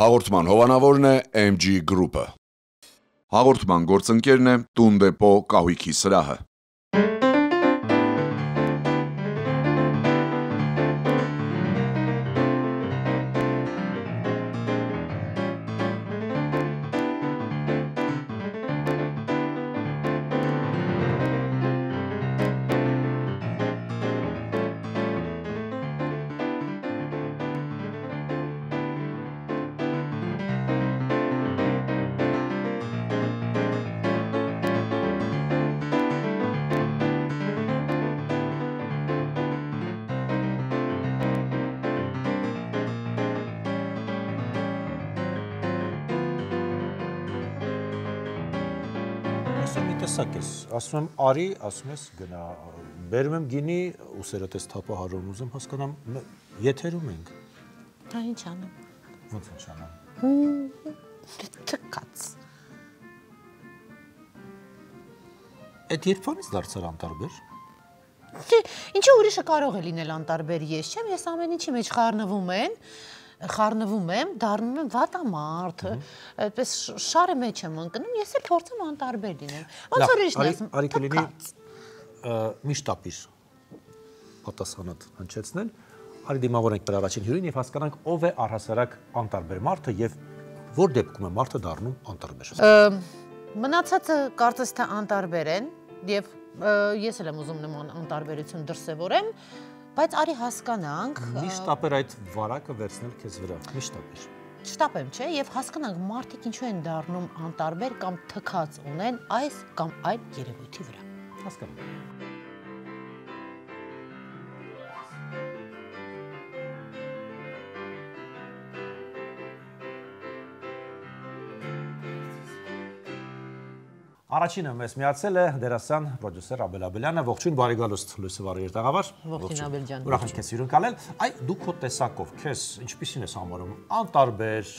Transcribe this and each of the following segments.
Հաղորդման հովանավորն է MG Group-ը։ Հաղորդման գործընկերն է Տունդեպո կահույքի սրահը։ Ասում եմ արի, ասում ես գնա, բերում եմ գինի, ուսերդ ես թափահարում, ուզում հասկանամ, եթերում ենք։ Դա ինչ անեմ։ Ոնց ինչ անեմ։ Թքած։ Այդ երբանից դարձար անտարբեր։ Ինչու ուրիշը կարող է լինել անտարբեր, ես չեմ, ես ամեն ինչի մեջ խառնվում եմ, դառնում եմ վատամարդ, այդպես շարի մեջ եմ ընկնում, ես էլ փորձեմ անտարբեր լինել։ Ոնց որ ուրիշն ասում։ Արի կլինի միշտ ապիր պատասխանատ հնչեցնել, արի դիմավորենք մեր առաջին հյուրին եւ հասկանանք ով է առհասարակ անտարբեր մարդը եւ որ դեպքում է մարդը դառնում անտարբեր։ Մնացածը կարծես թե անտարբեր են եւ ես էլ եմ ուզում նման անտարբերություն դրսևորեմ, բայց արի հասկանանք միշտ ապեր այդ վարակը վերցնել քեզ վրա, միշտ ապիր։ Չտապեմ, չէ, եւ հասկանանք մարդիկ ինչու են դառնում անտարբեր կամ թքած ունեն այս կամ այլ երևույթի վրա։ Հասկանում։ Առաջինը մեզ միացել է դերասան պրոդյուսեր Աբել Աբելյանը, ողջույն, բարի գալուստ Լույսի Վարի երթաղավար։ Ողջույն Աբել ջան։ Ուրախ եմ քեզ հյուրընկալել։ Այ դու քո տեսակով քեզ ինչպիսին ես համարում, անտարբեր,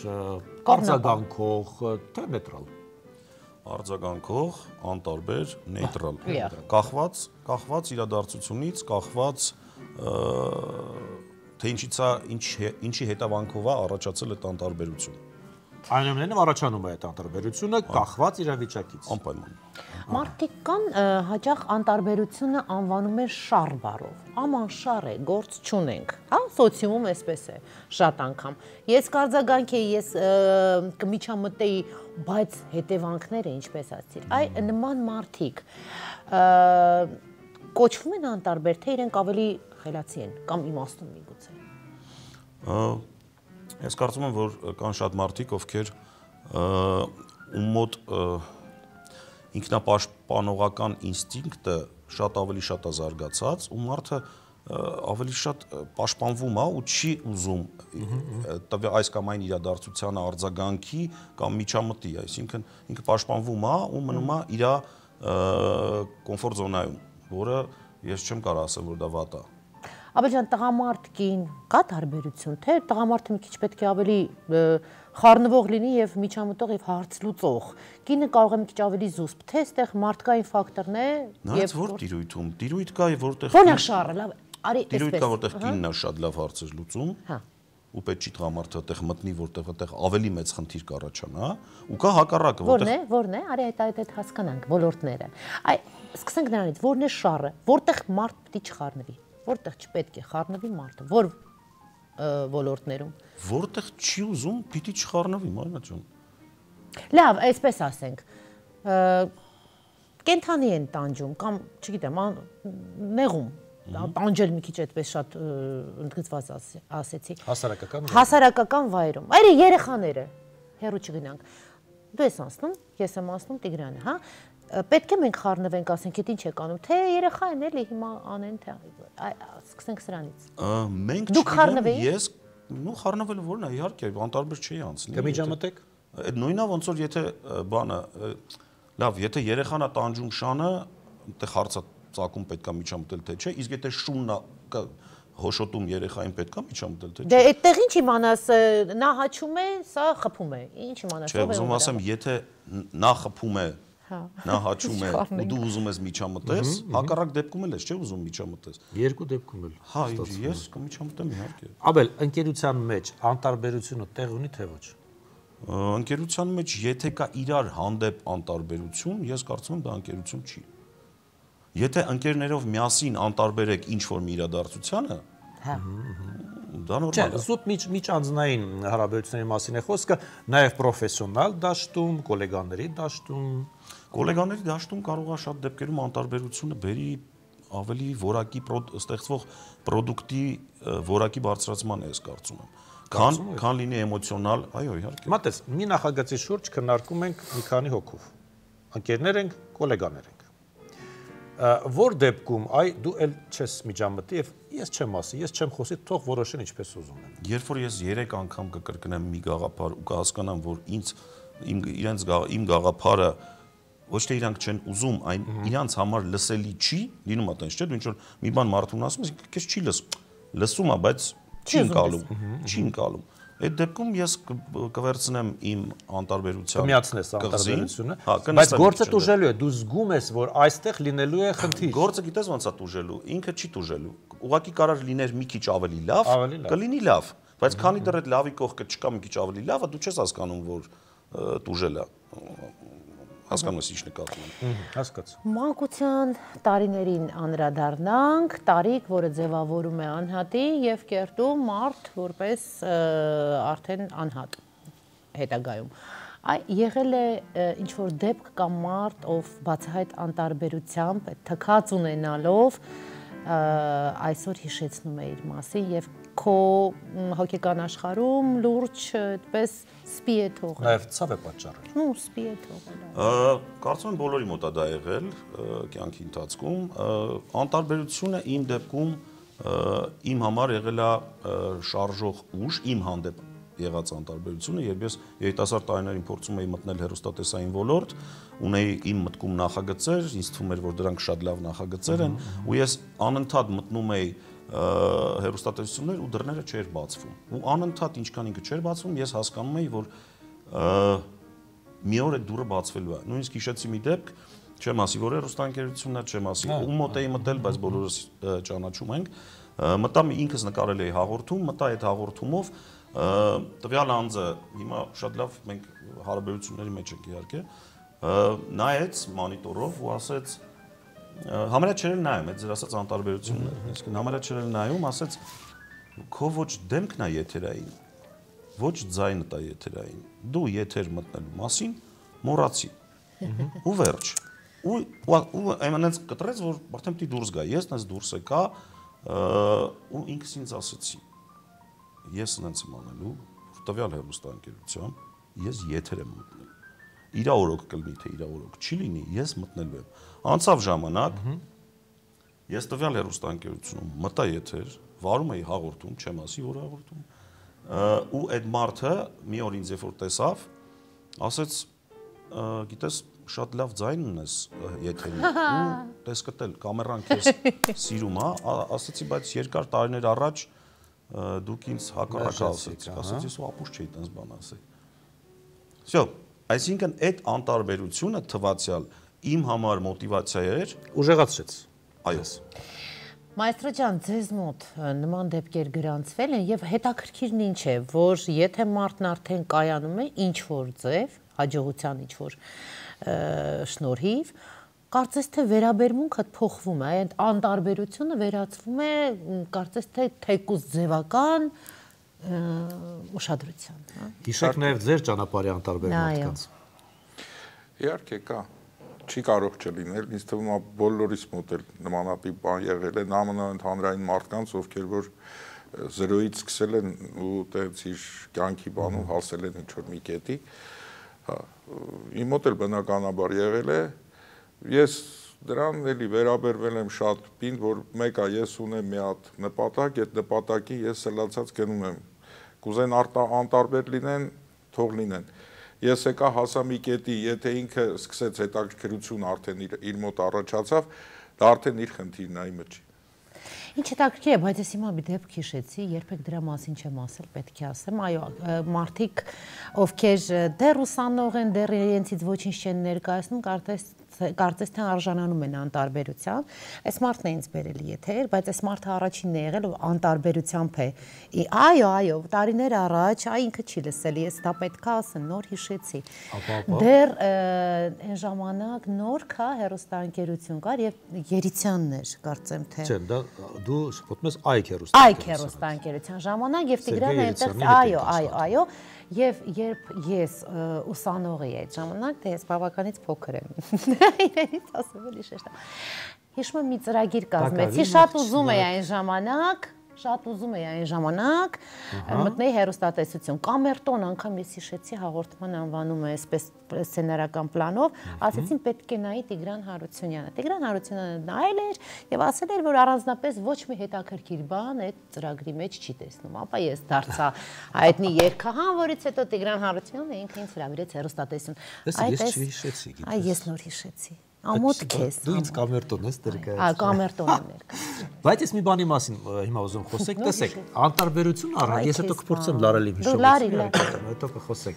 արձագանքող, թե նեյտրալ։ Արձագանքող, անտարբեր, նեյտրալ։ Կախված իրադարձությունից, կախված թե ինչի հետևանքով է առաջացել այդ անտարբերությունը։ Այնուամենայնիվ առաջանում է այդ անտարբերությունը կախված իրավիճակից։ Անպայման։ Մարդիկ կան հաճախ անտարբերությունը անվանում են շառ բառով։ Աման շառ է, գործ չունենք, հա, սոցիումում էսպես է շատ անգամ։ Ես կարձագանքեի, ես կմիջամտեի, բայց հետևանքները ինչպես ասիր։ Այ նման մարդիկ կոչվում են անտարբեր, թե իրենք ավելի խելացի են կամ իմաստուն միգուցե։ Ես կարծում եմ, որ կան շատ մարդիկ, ովքեր ում մոտ ինքնապաշտպանողական ինստինկտը շատ ավելի շատ է զարգացած, ու մարդը ավելի շատ պաշտպանվում է ու չի ուզում այս կամ այն իրադարձությանը արձագանքի կամ միջամտի, այսինքն ինքը պաշտպանվում է ու մնում է իր կոմֆորտ զոնայում, որը ես չեմ կարող ասել, որ դա վատ է։ Աբել ջան, տղամարդ կին կա տարբերություն, թե տղամարդը մի քիչ պետք է ավելի խառնվող լինի եւ միջամտող եւ հարց լուծող։ Կինը կարող է մի քիչ ավելի զուսպ, թե այստեղ մարդկային ֆակտորն է եւ որ տիրույթում, տիրույթ կա եւ որտեղ Ո՞ն է շառը, լավ, արի այսպես։ Տիրույթ կա, որտեղ կինն է շատ լավ հարցեր լուծում։ Հա։ Ու պետք չի տղամարդը այդտեղ մտնի, որտեղ այդտեղ ավելի մեծ խնդիր կառաջանա, ու կա հակառակը, որտեղ Որն է, արի այդ հասկանանք ոլորտները։ Այ սկսենք նրանից, որն է շառը, որտեղ մարդ պիտի չխառնվի։ Որտեղ չպետք է խառնվի մարդը, որ ոլորտներում։ Որտեղ չի ուզում, պիտի չխառնվի, Մարինա ջան։ Լավ, այսպես ասենք, կենթանի են տանջում կամ, չգիտեմ, նեղում, տանջել մի քիչ այդպես շատ ընդգծված ասեցի։ Հասարակական վայրում։ Այլ երեխաները, հեռու չգնանք։ Դու ես անցնում, ես եմ անցնում, Տիգրանը, հա։ Պետք է մենք խառնվենք, ասենք, այդ ինչ եք անում, թե երեխա են էլի հիմա անեն, թե սկսենք սրանից։ Մենք Դուք խառնվեի։ Ես խառնվելու որն է, իհարկե, անտարբեր չի անցնի։ Կմիջամտեք։ Այդ նույնն է ոնց որ եթե բանը, լավ, եթե երեխան է տանջում շանը, այդտեղ հարցը ծակում պետքա միջամտել թե չէ, իսկ եթե շունն է հոշոտում երեխային պետքա միջամտել թե չէ։ Դե այդտեղ ինչ իմանաս, նա հաչում է, սա խփում է։ Ինչ իմանաս, ով է։ Չէ, ուզում ասեմ, եթե նա խփում է, նա հաչում է, ու դու ուզում ես միջամտես, հակառակ դեպքում էլ ես, չէ՞ ուզում միջամտես։ Երկու դեպքում էլ։ Հա, ես կմիջամտեմ իհարկե։ Աբել, ընկերության մեջ անտարբերությունը տեղ ունի թե ոչ։ Ընկերության մեջ եթե կա իրար հանդեպ անտարբերություն, ես կարծում եմ դա ընկերություն չի։ Եթե ընկերներով միասին անտարբեր եք ինչ-որ մի իրադարձությանը, դա նորմալ է։ Զուտ միջանձնային հարաբերությունների մասին է խոսքը, նաև պրոֆեսիոնալ դաշտում, գոլեգաների դաշտում։ Գոլեգաների դաշտում կարող է շատ դեպքերում անտարբերությունը բերի ավելի որակի ստեղծվող պրոդուկտի որակի բարձրացման է, ես կարծում եմ։ Քան լինի էմոցիոնալ, այո, իհարկե։ Մատես, մի նախագծի շուրջ քննարկում ենք մի քանի հոգով։ Ընկերներ ենք, գոլեգաներ ենք։ Որ դեպքում դու էլ չես միջամտի եւ ես չեմ ասի, ես չեմ խոսի, թող որոշեն ինչպես ուզում են։ Երբ որ ես 3 անգամ կկրկնեմ մի գաղափար ու կհասկանամ, որ իմ գաղափարը ոչ թե իրանք չեն ուզում, այն իրանց համար լսելի չի, լինում է տենց, չէ՞, դու ինչ որ մի բան մարդուն ասում ես, քեզ չի լսում է, բայց չի ընկալում։ Այդ դեպքում ես կվերցնեմ իմ անտարբերության կմիացնես անտարբերությունը, բայց գործը տուժելու է, դու զգում ես, որ այստեղ լինելու է խնդիր։ Գործը գիտես ոնց է տուժելու, ինքը չի տուժելու։ Ուղղակի կարող լիներ մի քիչ ավելի լավ, կլինի լավ, բայց քանի դեռ այդ լավի կողքը չկա մի քիչ ավելի լավը, դու չես հասկանում, որ տուժել է։ Հասկանում ես ինչ նկատում եմ։ Հասկացա։ Մանկության տարիներին անդրադառնանք, տարիք, որը ձևավորում է անհատի եւ կերտում մարդ որպես արդեն անհատ հետագայում։ Եղել է ինչ որ դեպք կամ մարդ, ով բացահայտ անտարբերությամբ, թքած ունենալով այսօր հիշեցնում է իր մասին եւ քո հոգեկան աշխարհում լուրջ այդպես սպի է թողել։ Նաև ցավ է պատճառել։ Սպի է թողել։ Կարծում եմ բոլորի մոտ է դա եղել կյանքի ընթացքում։ Անտարբերությունը իմ դեպքում իմ համար եղել է շարժող ուժ, իմ հանդեպ եղած անտարբերությունը, երբ ես երիտասարդ տարիներին փորձում էի մտնել հեռուստատեսային ոլորտ, ունեի իմ մտքում նախագծեր, ինձ թվում էր, որ դրանք շատ լավ նախագծեր են, ու ես անընդհատ մտնում էի հեռուստատեսություններ ու դռները չէր բացվում։ Ու անընդհատ ինչքան ինքը չէր բացվում, ես հասկանում էի, որ մի օր այդ դուռը բացվելու է։ Նույնիսկ հիշեցի մի դեպք, չեմ ասի, որ հեռուստաընկերությունն է, չեմ ասի, ում մոտ էի մտել, բայց բոլորս ճանաչում ենք։ Մտա ինքս նկարել էի հաղորդում, մտա այդ հաղորդումով տվյալ անձը, հիմա շատ լավ մենք հարաբերությունների մեջ ենք իհարկե, նայեց մոնիտորով ու ասեց համարյա չէր նայում, այդ ձեր ասած անտարբերությունն է, այսինքն համարյա չէր նայում, ասեց քո ոչ դեմքն է եթերային, ոչ ձայնդ է եթերային, դու եթեր մտնելու մասին մոռացի, ու վերջ, ու այնց կտրեց, որ արդեն պիտի դուրս գա, ես նենց դուրս եկա, ու ինքս ինձ ասեցի, ես նենց եմ անելու, տվյալ հեռուստաընկերությամբ ես եթեր եմ մտնել, իրա օրոք կլինի, թե իրա օրոք չի լինի, ես մտնելու եմ, անցավ ժամանակ, ես տվյալ հեռուստաընկերությունում մտա եթեր, վարում էի հաղորդում, չեմ ասի, որ հաղորդում, ու այդ մարդը մի օր ինձ երբ որ տեսավ, ասեց, գիտես, շատ լավ ձայն ունես եթերին, ու տեսկտել, կամերան քեզ սիրում է, ասեցի, բայց երկար տարիներ առաջ դուք ինձ հակառակը ասեցիք, ասեցի, ես ու ապուշ չէի տենց բան ասել։ Всё, այսինքն այդ անտարբերությունը թվացյալ իմ համար մոտիվացիա էր, ուժեղացրեց։ Այո։ Մայստրո ջան, ձեզ մոտ նման դեպքեր գրանցվել են եւ հետաքրքիրն ինչ է, որ եթե մարդն արդեն կայանում է ինչ որ ձև, հաջողության ինչ որ շնորհիվ, կարծես թե վերաբերմունքդ փոխվում է, այդ անտարբերությունը վերածվում է, կարծես թե թեկուզ ձևական ուշադրության, հա։ Հիշեք նաև ձեր ճանապարհի անտարբեր մարդկանց։ Իհարկե կա, չի կարող չլինել, ինձ թվում է բոլորիս մոտ էլ նմանատիպ բան եղել է, ԱՄՆ ընդհանրային մարդկանց, ովքեր որ զրոյից սկսել են ու տենց իր կյանքի բանում հասել են ինչ-որ մի կետի, իմ մոտ էլ բնականաբար եղել է, ես դրան էլի վերաբերվել եմ շատ պինդ, որ մեկա ես ունեմ մի հատ նպատակ, այդ նպատակի ես սլացած գնում եմ, կուզեն անտարբեր լինեն, թող լինեն, ես եկա հասա մի կետի, եթե ինքը սկսեց հետաքրքրություն արդեն իր մոտ առաջացավ, դա արդեն իր խնդիրն է իմը չի։ Ինչ հետաքրքիր է, բայց ես հիմա մի դեպք հիշեցի, երբեք դրա մասին չեմ ասել, պետք է ասեմ, այո, մարդիկ, ովքեր դեռ ուսանող են, դեռ իրենցից ոչինչ չեն ներկայացնում, կարծես կարծես թե արժանանում են անտարբերության։ Այս մարդն է ինձ բերել եթեր, բայց այս մարդը առաջինն է եղել, ով անտարբերությամբ է։ Այո, տարիներ առաջ, ինքը չի լսել, ես դա պետք է ասեմ, նոր հիշեցի։ Դեռ այն ժամանակ նոր քա հեռուստաընկերություն կար եւ Երիցյանն էր, կարծեմ թե։ Չէ, դա դու շփոթում ես Այք հեռուստաընկերության ժամանակ եւ Տիգրանը այնտեղ այո, եւ երբ ես ուսանող էի այդ ժամանակ, դե ես բավականից փոքր եմ։ Իրենից ասում էի շեշտա։ Հիշում եմ մի ծրագիր կազմեցի, շատ ուզում էի այն ժամանակ մտնեի հեռուստատեսություն։ Կամերտոն անգամ ես հիշեցի հաղորդման անվանումը այսպես սցենարական պլանով, ասեցին պետք է նայի Տիգրան Հարությունյանը։ Տիգրան Հարությունյանը նայել էր եւ ասել էր, որ առանձնապես ոչ մի հետաքրքիր բան այդ ծրագրի մեջ չի տեսնում։ Ապա ես դարձա հայտնի երգահան, որից հետո Տիգրան Հարությունյանը ինքը ինձ հրավիրեց հեռուստատեսություն։ Ես չհիշեցի։ Ես նոր հիշեցի։ Ամոթ քեզ։ Դու ինձ կամերտոն ես դերկայացրել։ Այո, կամերտոնն էր։ Բայց ես մի բանի մասին հիմա ուզում խոսեք, տեսեք, անտարբերություն առանց, ես հետո կփորձեմ լարել իմ հիշողությունը, հետո կխոսենք։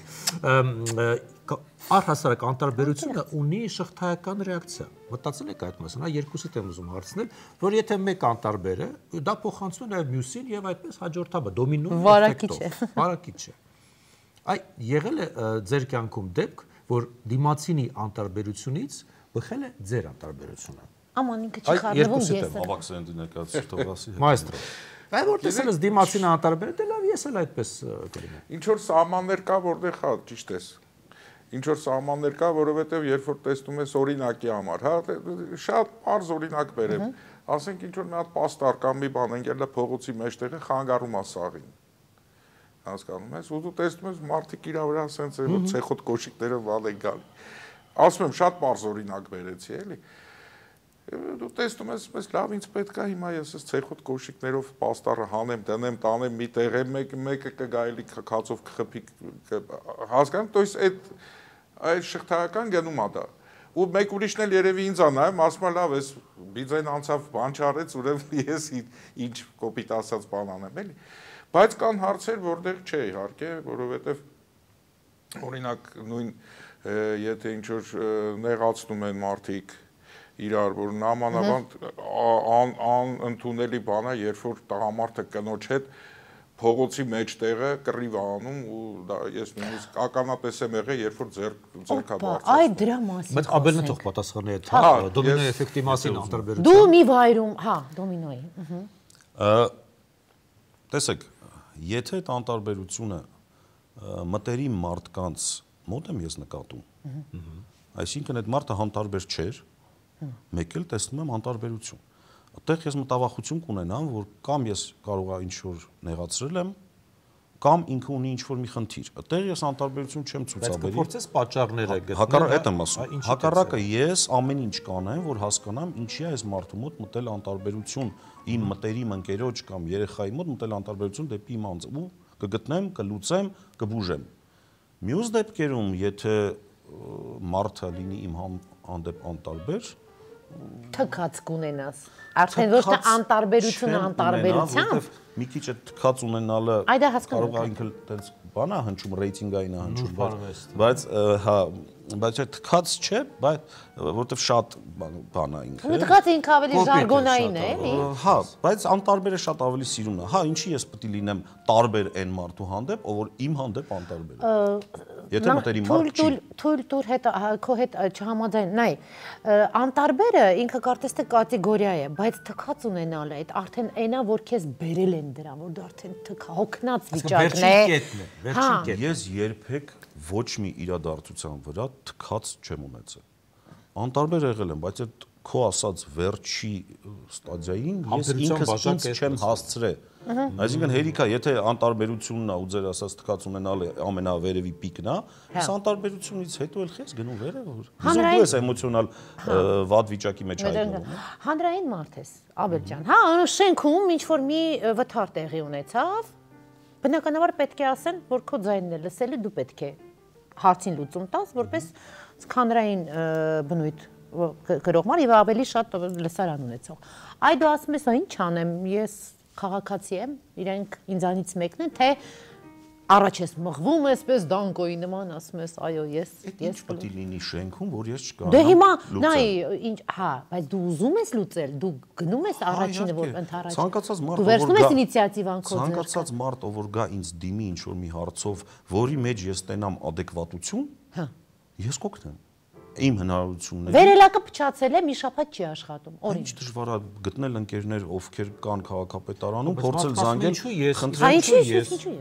Առհասարակ անտարբերությունը ունի շղթայական ռեակցիա։ Մտածել եք այդ մասին, երկուսիդ եմ ուզում հարցնել, որ եթե մեկ անտարբեր է, դա փոխանցվում է նաև մյուսին եւ այդպես հաջորդաբար դոմինո էֆեկտով։ Վարակիչ է։ Այ եղել է ձեր կյանքում դեպք, որ դիմացինի անտարբերությունից բխել է ձեր անտարբերությունը։ Աման ինքը չի խառնվում ես։ Ավաքսենտի ներկայացուցիչ թողասի։ Մայստրո։ Բայց որտեսել ես դիմացինը անտարբեր, դե լավ ես էլ այդպես կլինեմ։ Ինչ որ սահմաններ կա, որտեղ հա ճիշտ ես։ Ինչ որ սահմաններ կա, որովհետև երբ որ տեսնում ես օրինակի համար, հա, շատ པարզ օրինակ բերեմ։ Ասենք ինչ որ մի հատ պաստար կամ մի բան ընկել է փողոցի մեջտեղը խանգարում է սաղին։ Հասկանում ես, ու դու տեսնում ես մարդիկ իր վրա ասենց է ցեխոտ կոշիկները վալ են գալի։ Ասում եմ շատ པարզ օրինակ բերեցի, էլի։ Դու տեսնում ես, պես լավ ինձ պետք է հիմա ես այս ցեխոտ կոշիկներով պաստառը հանեմ, դնեմ, տանեմ մի տեղ, մեկը կգա էլի քացով կխփի, հասկանում, то есть այդ շղթայական գնում է դա։ Ու մեկ ուրիշն էլ երևի ինձ ա նայում, ասում է լավ, այս բիձեն անցավ բան չարեց, ուրեմն ես ինչ կոպիտ ասած բան անեմ, էլի։ Բայց կան հարցեր, որտեղ չէ, իհարկե, որովհետև օրինակ նույն եթե ինչ որ նեղացնում են մարդիկ իրար, որ նամանավանդ անընդունելի բան է, երբ որ տղամարդը կնոջ հետ փողոցի մեջտեղը կռիվ անում ու դա ես նույնիսկ ականատես եմ եղել, երբ որ ձեռքա բարձրացնում։ Այ դրա մասին։ Բայց Աբելն թող պատասխանի այդ դոմինո էֆեկտի մասին անտարբերություն։ Դու մի վայրում, դոմինոյի։ Տեսեք, եթե այդ անտարբերությունը մտերիմ մարդկանց մոտ եմ ես նկատում, այսինքն այդ մարդը անտարբեր չէր, մեկ էլ տեսնում եմ անտարբերություն։ Այդտեղ ես մտավախություն կունենամ, որ կամ ես կարող եմ ինչ-որ նեղացրել եմ, կամ ինքը ունի ինչ-որ մի խնդիր։ Այդտեղ ես անտարբերություն չեմ ցուցաբերի։ Բայց կփորձես պատճառները գտնել։ Հակառակ այդ եմ ասում։ Հակառակը ես ամեն ինչ կանեմ, որ հասկանամ ինչի է այս մարդու մոտ մտել անտարբերություն, իմ մտերիմ ընկերոջ կամ երեխայի մոտ մտել անտարբերություն դեպի իմ անձը ու կգտնեմ, կլուծեմ, կբուժեմ։ Մյուս դեպքերում, եթե մարդը լինի իմ հանդեպ անտարբեր, թքած կունենաս։ Արդեն ոչ թե անտարբերությունը անտարբերությամբ, մի քիչ այդ թքած ունենալը կարող է ինքը տենց բան է հնչում, ռեյտինգային է հնչում, բայց հա, բայց այդ թքած չէ, բայց որովհետև շատ բան է ինքը։ Ու թքած ինքը ավելի ժարգոնային է, էլի։ Հա, բայց անտարբերը շատ ավելի սիրուն է։ Հա, ինչի ես պետք է լինեմ տարբեր այն մարդու հանդեպ, ով որ իմ հանդեպ անտարբեր է։ Եթե մտերիմ մարդ չի։ Թույլ հետ քո հետ չհամաձայն, նայ, անտարբերը ինքը կարծես թե կատեգորիա է, բայց թքած ունենալը այդ արդեն այնա, որ քեզ բերել են դրան, որ դու արդեն թքա հոգնած վիճակն է։ Վերջին կետն է։ Ես երբեք ոչ մի իրադարձության վրա թքած չեմ ունեցել։ Անտարբեր եղել եմ, բայց այդ քո ասած վերջի ստադիային ես ինքս չեմ հասցրել։ Այսինքն հերիքա, եթե անտարբերությունն է ու ձեր ասած թքած ունենալը ամենավերևի պիկն է, այս անտարբերությունից հետո էլ խես գնում վերև, որ դու ես էմոցիոնալ վատ վիճակի մեջ հայտնվում։ Հանրային մարդ ես, Աբել ջան։ Հա, շենքում ինչ որ մի վթար տեղի ունեցավ, բնականաբար պետք է ասեն, որ քո ձայնն է լսելի, դու պետք է հարցին լուծում տաս, որպես հանրային բնույթ գրող մարդ եւ ավելի շատ լսարան ունեցող։ Այ դու ասում ես, ինչ անեմ, ես քաղաքացի եմ, իրենք ինձանից մեկն են, թե առաջ ես մղվում այսպես դանկոյի նման, ասում ես, այո, ես պետք է լինի շենքում, որ ես չկարողանամ։ Դե հիմա, նայ, ինչ, հա, բայց դու ուզում ես լուծել, դու գնում ես առաջինը, որ ընդառաջ։ Ցանկացած մարդ, դու վերցնում ես ինիցիատիվան քո ձեռքը։ Ցանկացած մարդ, որ գա ինձ դիմի ինչ որ մի հարցով, որի մեջ ես տենամ adekvatություն, հա, ես կօգնեմ։ Իմ հնարավորությունները։ Վերելակը փչացել է, մի շաբաթ չի աշխատում։ Ինչ դժվար է գտնել ընկերներ, ովքեր կան քաղաքապետարանում, փորձել զանգել, խնդրել։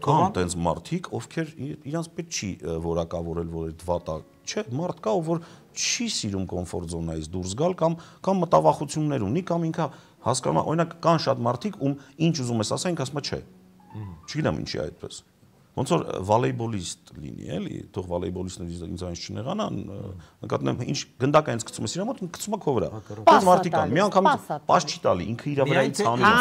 Կան տենց մարդիկ, ովքեր իրանց պետք չի որակավորել, որ այդ վատա, չէ, մարդ կա, որ չի սիրում կոմֆորտ զոնայից դուրս գալ կամ մտավախություններ ունի, կամ ինքը հասկանում է, օրինակ կան շատ մարդիկ, ում ինչ ուզում ես ասա, ինքը ասում է չէ։ Չգիտեմ ինչի է այդպես։ Ոնց որ վոլեյբոլիստ լինի, էլի, թող վոլեյբոլիստները ինձ այնց չնեղանան, նկատեմ ինչ գնդակը ինձ գցում ես իր մոտ, գցում է քո վրա։ Այս մարդիկ կան, մի անգամ պաշ չի տալի, ինքը իր վրայից հանում է։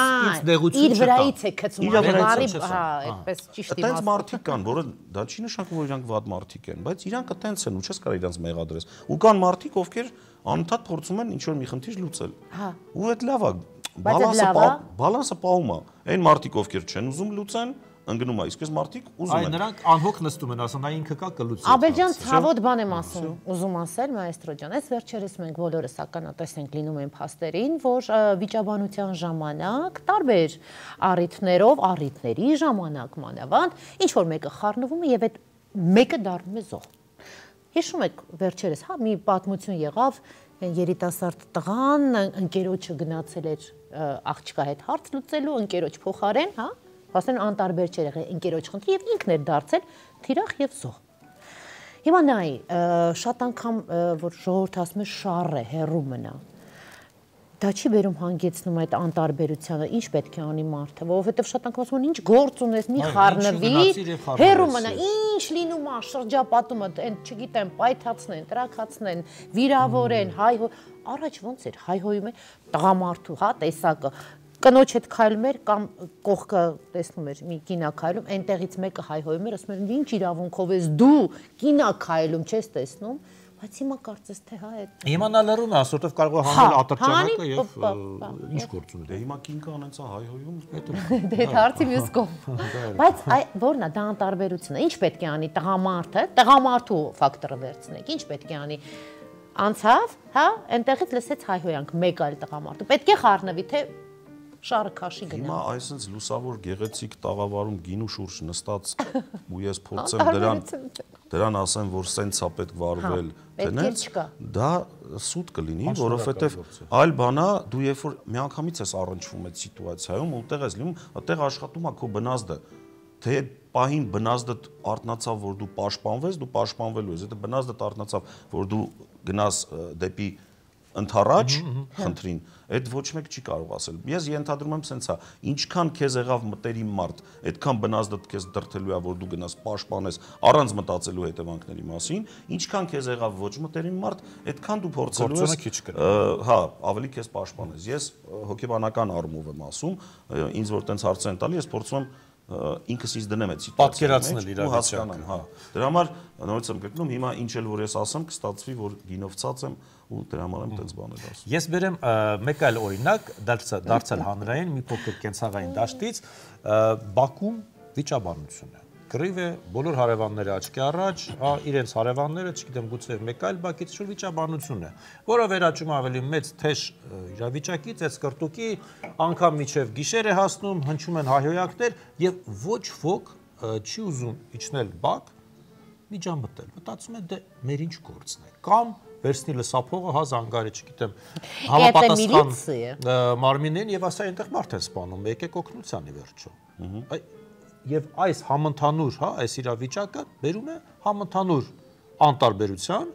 Իր վրայից է գցում, բարի, հա, այդպես ճիշտ իմաստով։ Այդպես մարդիկ կան, որը դա չի նշանակում, որ իրանք վատ մարդիկ են, բայց իրանք այդպես են ու չես կարող իրանց մեղադրես։ Ու կան մարդիկ, ովքեր անընդհատ փորձում են ինչ որ մի խնդիր լուծել։ Հա։ Ու այդ լավ է, բալանսը պահում է։ Այն մարդիկ, ովքեր չեն ուզում լուծեն, ընկնում է, իսկ այս մարդիկ ուզում են։ Այ նրանք անհոգ նստում են, ասում, այ ինքը կա կլուծի։ Աբելջան ցավոտ բան եմ ասում, ուզում ասել մայստրո ջան, այս վերջերս մենք բոլորս ականատես ենք լինում են փաստերին, որ վիճաբանության ժամանակ տարբեր առիթների ժամանակ մանավանդ ինչ որ մեկը խառնվում է եւ այդ մեկը դառնում է զոհ։ Հիշում եք վերջերս, հա, մի պատմություն եղավ, երիտասարդ տղան ընկերոջը գնացել էր աղջկա հետ հարց լուծելու, ընկերոջ փոխարեն, հա, ասեն անտարբեր չէր եղել ընկերոջ խնդրի եւ ինքն էր դարձել թիրախ եւ զոհ։ Հիմա նայ, շատ անգամ որ ժողովուրդը ասում է շառ է, հեռու մնա։ Դա չի բերում հանգեցնում այդ անտարբերությանը, ինչ պետք է անի մարդը, որովհետեւ շատ անգամ ասում են ինչ գործ ունես, մի խառնվի, հեռու մնա, ինչ լինում է շրջապատումը, այն չգիտեմ, պայթացնեն, տրաքացնեն, վիրավորեն, հայհո, առաջ ոնց էր, հայհոյում է տղամարդու, հա, տեսակը կնոջ հետ քայլում էր կամ կողքը տեսնում էր մի կինա քայլում, այնտեղից մեկը հայհոյում էր, ասում էր ինչ իրավունքով ես դու կինա քայլում, չես տեսնում, բայց հիմա կարծես թե հա այդ Հիմա նա լռում է, ասորտով կարող է հանել ատրճանակը եւ ինչ գործ ունի։ Դե հիմա կինքը անենց է հայհոյում, դե դարձի մյուս կողմ։ Բայց որն է դա անտարբերությունը, ինչ պետք է անի տղամարդը, տղամարդու ֆակտորը վերցնենք, ինչ պետք է անի անցավ, հա, այնտեղից լսեց հայհոյանք մեկ այլ տղամարդու, պետք է խառնվի թե շարը քաշի գնա։ Հիմա այսպես լուսավոր գեղեցիկ տաղավարում գինու շուրջ նստած ու ես փորձեմ դրան ասեմ, որ սենց է պետք վարվել, տենես, դա սուտ կլինի, որովհետև այլ բանա դու երբ որ միանգամից ես առնչվում այդ սիտուացիայում, ուտեղ ես լինում, այդտեղ աշխատում է քո բնազդը, թե պահին բնազդդ արտնացավ, որ դու պաշտպանվես, դու պաշտպանվելու ես, եթե բնազդդ արտնացավ, որ դու գնաս դեպի ընդառաջ խնդրին, այդ ոչ մեկ չի կարող ասել։ Ես ենթադրում եմ սենց է, ինչքան քեզ եղավ մտերիմ մարդ, այդքան բնազդդ քեզ դրթելու է, որ դու գնաս պաշտպանես առանց մտածելու հետևանքների մասին, ինչքան քեզ եղավ ոչ մտերիմ մարդ, այդքան դու փորձելու ես, հա, ավելի քեզ պաշտպանես։ Ես հոգեբանական առումով եմ ասում, ինձ որ տենց հարց են տալի, ես փորձում եմ ինքս ինձ դնեմ այդ պատկերացնել իրավիճակը, հա։ Դրա համար նորից եմ կրկնում, հիմա ինչ էլ որ ես ասեմ, կստացվի, որ գինով ցած եմ ու դրա համար եմ տենց բաներ ասում։ Ես բերեմ մեկ այլ օրինակ, դարձել հանրային մի փոքր կենցաղային դաշտից, Բաքվում վիճաբանություն է։ Կռիվ է, բոլոր հարևանները աչքի առաջ, իրենց հարևանները, չգիտեմ, գուցե մեկ այլ բակից շուտ վիճաբանություն է, որը վերաճում ավելի մեծ թեժ իրավիճակից, այդ սկրտուկի անգամ միջև գիշեր է հասնում, հնչում են հայհոյանքներ եւ ոչ ոք չի ուզում իջնել բակ, միջամտել։ Մտածում է դե մեր ինչ գործն է։ Կամ վերցնի լսափողը, հա զանգարի, չգիտեմ, համապատասխան մարմինեն եւ ասա այնտեղ մարդ է սպանում, եկեք օգնության ի վերջո։ Եվ այս համընդհանուր, հա, այս իրավիճակը բերում է համընդհանուր անտարբերության,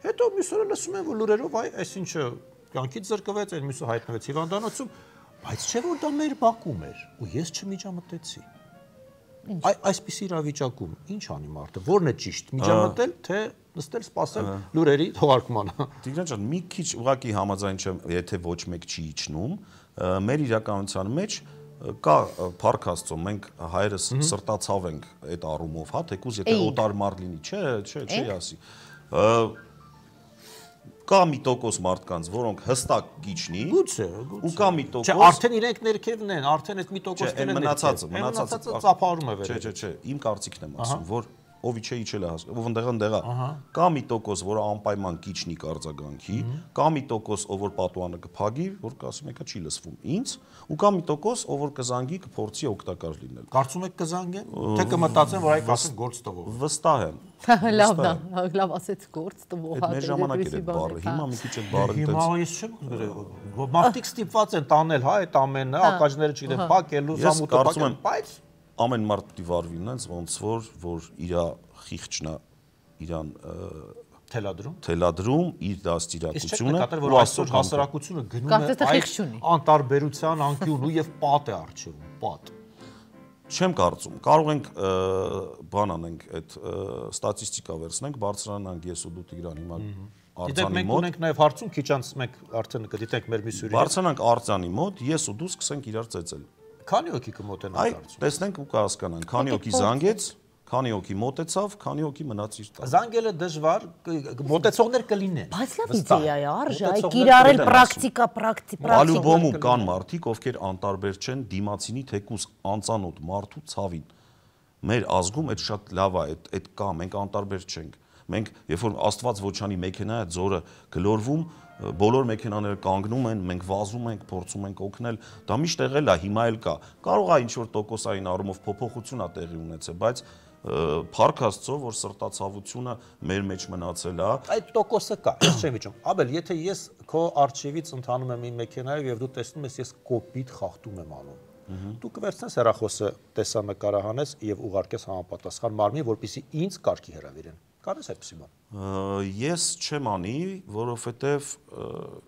հետո մյուս օրը լսում են, որ լուրերով այ այսինչը կյանքից զրկվեց, այն մյուսը հայտնվեց հիվանդանոցում, բայց չէ որ դա մեր Բաքվում էր, ու ես չմիջամտեցի։ Այսպես իրավիճակում ինչ անի մարդը, որն է ճիշտ, միջամտել, թե նստել սպասել լուրերի թողարկմանը։ Տիգրան ջան, մի քիչ ուղղակի համաձայն չեմ, եթե ոչ մեկ չի իջնում, մեր իրականության մեջ կա փառք Աստծո, մենք հայերս սրտացավ ենք այդ առումով, հա, թեկուզ եթե օտար մարդ լինի, չէ, չի ասի։ Կա մի տոկոս մարդկանց, որոնք հստակ գիչնի, Գուցե, ու կա մի տոկոս։ Չէ, արդեն իրենք ներքևն են, արդեն այդ մի տոկոսն են մնացածը ծափարում է վերել։ Չէ, իմ կարծիքն եմ ասում, որ ով իջե իջել է հասկանում, ով ընդեղը, կա մի տոկոս, որը անպայման գիչնի կարձագանքի, կա մի տոկոս, ով որ պատուանը կփագի, որ կասում եկա չի լսվում ինձ, ու կա մի տոկոս, ով որ կզանգի կփորձի օգտակար լինել։ Կարծում եք կզանգեն, թե կմտածեն, որ այ կասեն գործ տվող։ Վստահ եմ։ Լավ ասեց գործ տվող։ Այդ մեր ժամանակ էր այդ բառը, հիմա մի քիչ այդ բառը Հիմա ես չեմ գրել։ Մարդիկ ստիպված են տանել, հա, այդ ամենը, ակաջները չգիտեմ, փակելու, զամուտը փակել, բայց ամեն մարդ պիտի վարվի նենց ոնց որ իր խիղճնա իրան թելադրում իր դաստիարակությունը ու այսօր հասարակությունը գնում է այս անտարբերության անկյունու եւ պատ է արժում, պատ։ Չեմ կարծում, կարող ենք բան անենք, այդ ստատիստիկա վերցնենք, բարձրանանք ես ու դու Տիգրան հիմա արձանի մոտ։ Մենք ունենք նաեւ հարցում, քիչ անց մենք արդեն կդիտենք մեր մի սյուրի։ Բարձրանանք արձանի մոտ, ես ու դու սկսենք իրար ծեծել։ Քանի հոգի կմոտենան կարծում։ Տեսնենք ու կհասկանանք, քանի հոգի զանգեց, քանի հոգի մոտեցավ, քանի հոգի մնաց իր տանը։ Զանգելը դժվար, մոտեցողներ կլինեն։ Բայց լավ իդեա է, արժե, այ կիրառել պրակտիկա։ Ալուբոմու կան մարդիկ, ովքեր անտարբեր չեն դիմացինի թեկուս անծանոթ մարդու ցավին։ Մեր ազգում այդ շատ լավ է, այդ կա, մենք անտարբեր չենք։ Մենք երբ որ Աստված ոչանի մեքենա է, ձորը գլորվում, բոլոր մեքենաները կանգնում են, մենք վազում ենք, փորձում ենք օգնել, դա միշտ եղել է, հիմա էլ կա։ Կարող է ինչ-որ տոկոսային առումով փոփոխություն է տեղի ունեցել, բայց փառք Աստծո, որ սրտացավությունը մեր մեջ մնացել է։ Այդ տոկոսը կա, ես չեմ վիճում։ Աբել, եթե ես քո արխիվից ընթանում եմ իմ մեքենայով եւ դու տեսնում ես ես կոպիտ խախտում եմ անում, դու կվերցնես հեռախոսը, տեսանկարահանես եւ ուղարկես համապատասխան մարմին, որպեսզի ինձ կարգի հրավիրեն։ Կարես այդպեսի բան։ Ես չեմ անի, որովհետև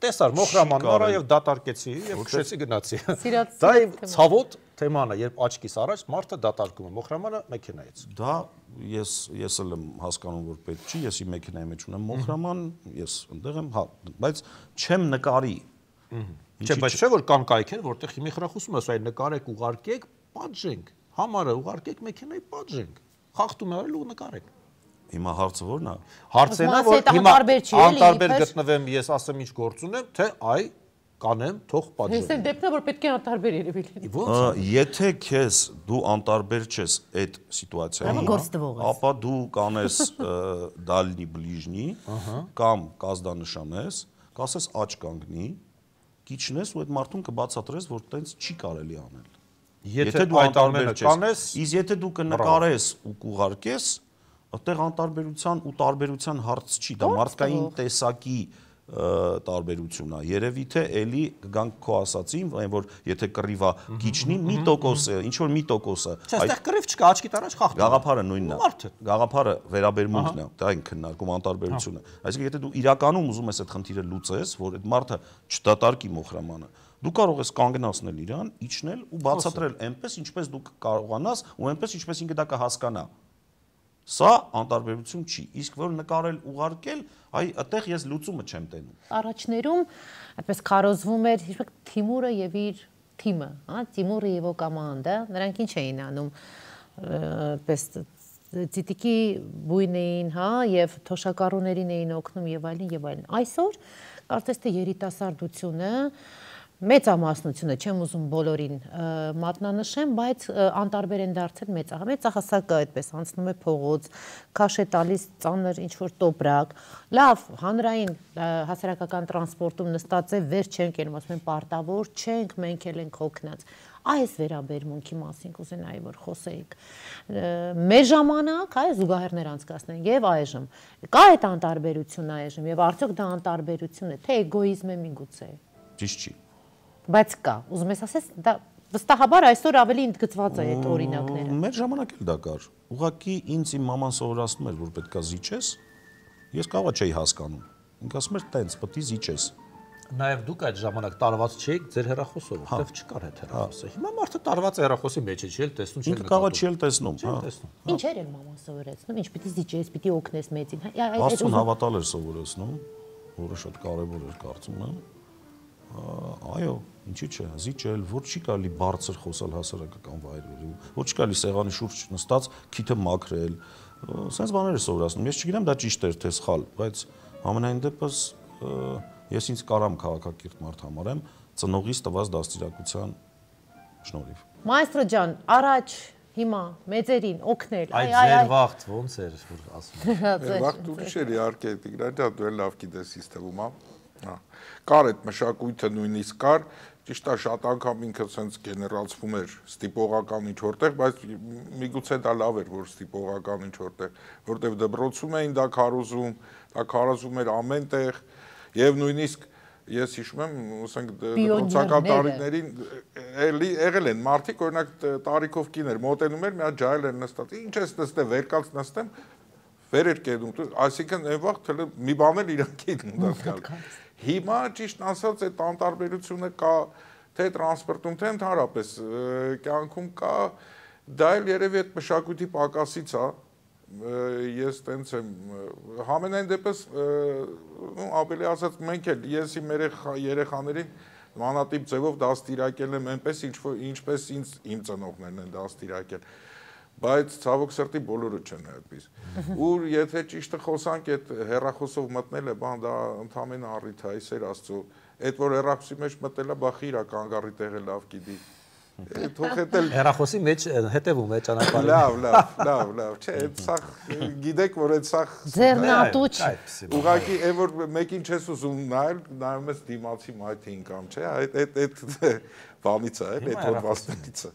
տեսար մոխրաման նորա եւ դատարկեցի եւ քշեցի գնացի։ Դա իմ ցավոտ թեման է, երբ աչքիս առաջ մարդը դատարկում է մոխրամանը մեքենայից։ Դա ես էլ եմ հասկանում, որ պետք չի, ես իմ մեքենայի մեջ ունեմ մոխրաման, ես այնտեղ եմ, հա, բայց չեմ նկարի։ Չէ, բայց չէ որ կան կայքեր, որտեղ հիմի խրախուսում ես, այ նկարեք, ուղարկեք, պատժենք։ Համարը ուղարկեք մեքենայի պատժենք։ Խախտում արել ու նկարեք։ Հիմա հարցը ո՞րն է։ Հարցն է, որ հիմա անտարբեր գտնվեմ, ես ասեմ ինչ գործ ունեմ, թե այ կանեմ, թող պատժեմ։ Ես էլ դեպքն է, որ պետք է անտարբեր երևի լինի։ Եթե քեզ դու անտարբեր չես այդ սիտուացիայում, ապա դու կանես դալնի բլիժնի կամ կազդանշանես, կասես աճ կանգնի, կիչնես ու այդ մարդուն կբացատրես, որ տենց չի կարելի անել։ Եթե դու անտարբեր չես, իսկ եթե դու կնկարես ու կուղարկես, այդտեղ անտարբերության ու տարբերության հարց չի, դա մարդկային տեսակի տարբերություն է։ Երևի թե էլի գանք քո ասածին, որ եթե կռիվա գիչնի մի տոկոսը, ինչ որ մի տոկոսը, չէ, այստեղ կռիվ չկա, աչքի տարած խախտում։ Գաղափարը նույնն է։ Գաղափարը վերաբերմունքն է, դա են քննարկում անտարբերությունը։ Այսինքն եթե դու իրականում ուզում ես այդ խնդիրը լուծես, որ այդ մարդը չդատարկի մոխրամանը, դու կարող ես կանգնացնել իրան, իջնել ու բացատրել այնպես, ինչպես դու կարողանաս, ու այնպես, ինչպես ինքը դա կհասկանա։ Սա անտարբերություն չի, իսկ որ նկարել ուղարկել, այ այդտեղ ես լուծումը չեմ տենում։ Առաջներում այդպես քարոզվում էր Թիմուրը եւ իր թիմը, հա, Թիմուրը եւ կոմանդա, նրանք ինչ էին անում, այդպես ծիտիկի բույն էին, հա, եւ թոշակառուներին էին օգնում եւ այլն եւ այլն։ Այսօր կարծես թե երիտասարդությունը մեծամասնությունը, չեմ ուզում բոլորին մատնանշեմ, բայց անտարբեր են դարձել մեծահասակը այդպես անցնում է փողոց, քաշ է տալիս ծանր ինչ-որ տոպրակ, լավ, հանրային հասարակական տրանսպորտում նստած է, վեր չենք ելնում, ասում են պարտավոր չենք, մենք էլ ենք հոգնած։ Այս վերաբերմունքի մասին կուզենայի, որ խոսեիք։ Մեր ժամանակ, այ զուգահեռներ անցկացնենք եւ այժմ կա այդ անտարբերությունը այժմ եւ արդյոք դա անտարբերություն է, թե էգոիզմ է միգուցե։ Ճիշտ չի։ Բայց կա, ուզում ես ասես, դա վստահաբար այսօր ավելի ընդգծված է այդ օրինակները։ Մեր ժամանակ էլ դա կար։ Ուղղակի ինձ իմ մաման սովորացնում էր, որ պետքա զիջես։ Ես կարող չէի հասկանում։ Ինքը ասում էր, տենց պետք է զիջես։ Նաև դուք այդ ժամանակ տարված չէիք ձեր հեռախոսով, որտեվ չկար այդ հեռախոսը։ Հիմա մարդը տարված է հեռախոսի մեջ է, չի էլ տեսնում, չի էլ կարող չի էլ տեսնում, հա։ Ինչեր են մաման սովորեցնում, ինչ պիտի զիջես, պիտի օգնես մեծին։ Աստծուն հավատալ էր սովորեցնում, որը շատ կարևոր էր, կարծում եմ։ Այո, ինչի՞ չէ, զիջել, որ չի կարելի բարձր խոսալ հասարակական վայրերում, որ չի կարելի սեղանի շուրջ նստած քիթը մաքրել, սենց բաներ է սովորացնում։ Ես չգիտեմ դա ճիշտ էր թե սխալ, բայց ամենայն դեպս ես ինձ կարամ քաղաքակիրթ մարդ համարեմ ծնողից տված դաստիարակության շնորհիվ։ Մայստրո ջան, առաջ հիմա մեծերին օգնել։ Այդ ձեր վաղտ ոնց էր որ ասում։ Վաղտ ուրիշ էր իհարկե Տիգրան ջան, դու էլ լավ գիտես սիստեմում, հա։ Կար այդ մշակույթը նույնիսկ կար, ճիշտ է, շատ անգամ ինքը sense գեներալացվում էր ստիպողական ինչ որտեղ, բայց միգուցե դա լավ էր, որ ստիպողական ինչ որտեղ, որտեղ դպրոցում էին դա քարոզում էր ամեն տեղ, եւ նույնիսկ ես հիշում եմ, ասենք դպրոցական տարիներին եղել են մարդիկ, օրինակ տարիքով կիներ մոտենում էր, մի հատ ջահել էր նստած, ինչ ես նստել, վեր կաց նստեմ, վեր էր կենում, այսինքն այն վաղ թել մի բան էլ իրանք էին դասկալ։ Հիմա ճիշտ ասած այդ անտարբերությունը կա թե տրանսպորտում, թե ընդհանրապես կյանքում կա, դա էլ երևի այդ մշակույթի պակասից է, ես տենց եմ, համենայն դեպս ավելի ասած մենք էլ, ես իմ երեխաներին մանատիպ ձևով դաստիարակել եմ այնպես, ինչպես իմ ծնողներն են դաստիարակել, բայց ցավոք սրտի բոլորը չեն այդպես։ Ու եթե ճիշտը խոսանք, այդ հեռախոսով մտնել է, բան դա ընդհանրապես առիթ է, այսեր Աստծո, այդ որ հեռախոսի մեջ մտելա, բա խիրա կանգառի տեղը լավ գիտի։ Թող հետել հեռախոսի մեջ հետևում է ճանապարհը։ Լավ, չէ, այդ սա գիտեք, որ այդ սա ձեռնատուչ ուղղակի այն որ մեկին չես ուզում նայել, նայում ես դիմացի մայթին կամ չէ, այդ բանից է, այդ որ վաստանից է։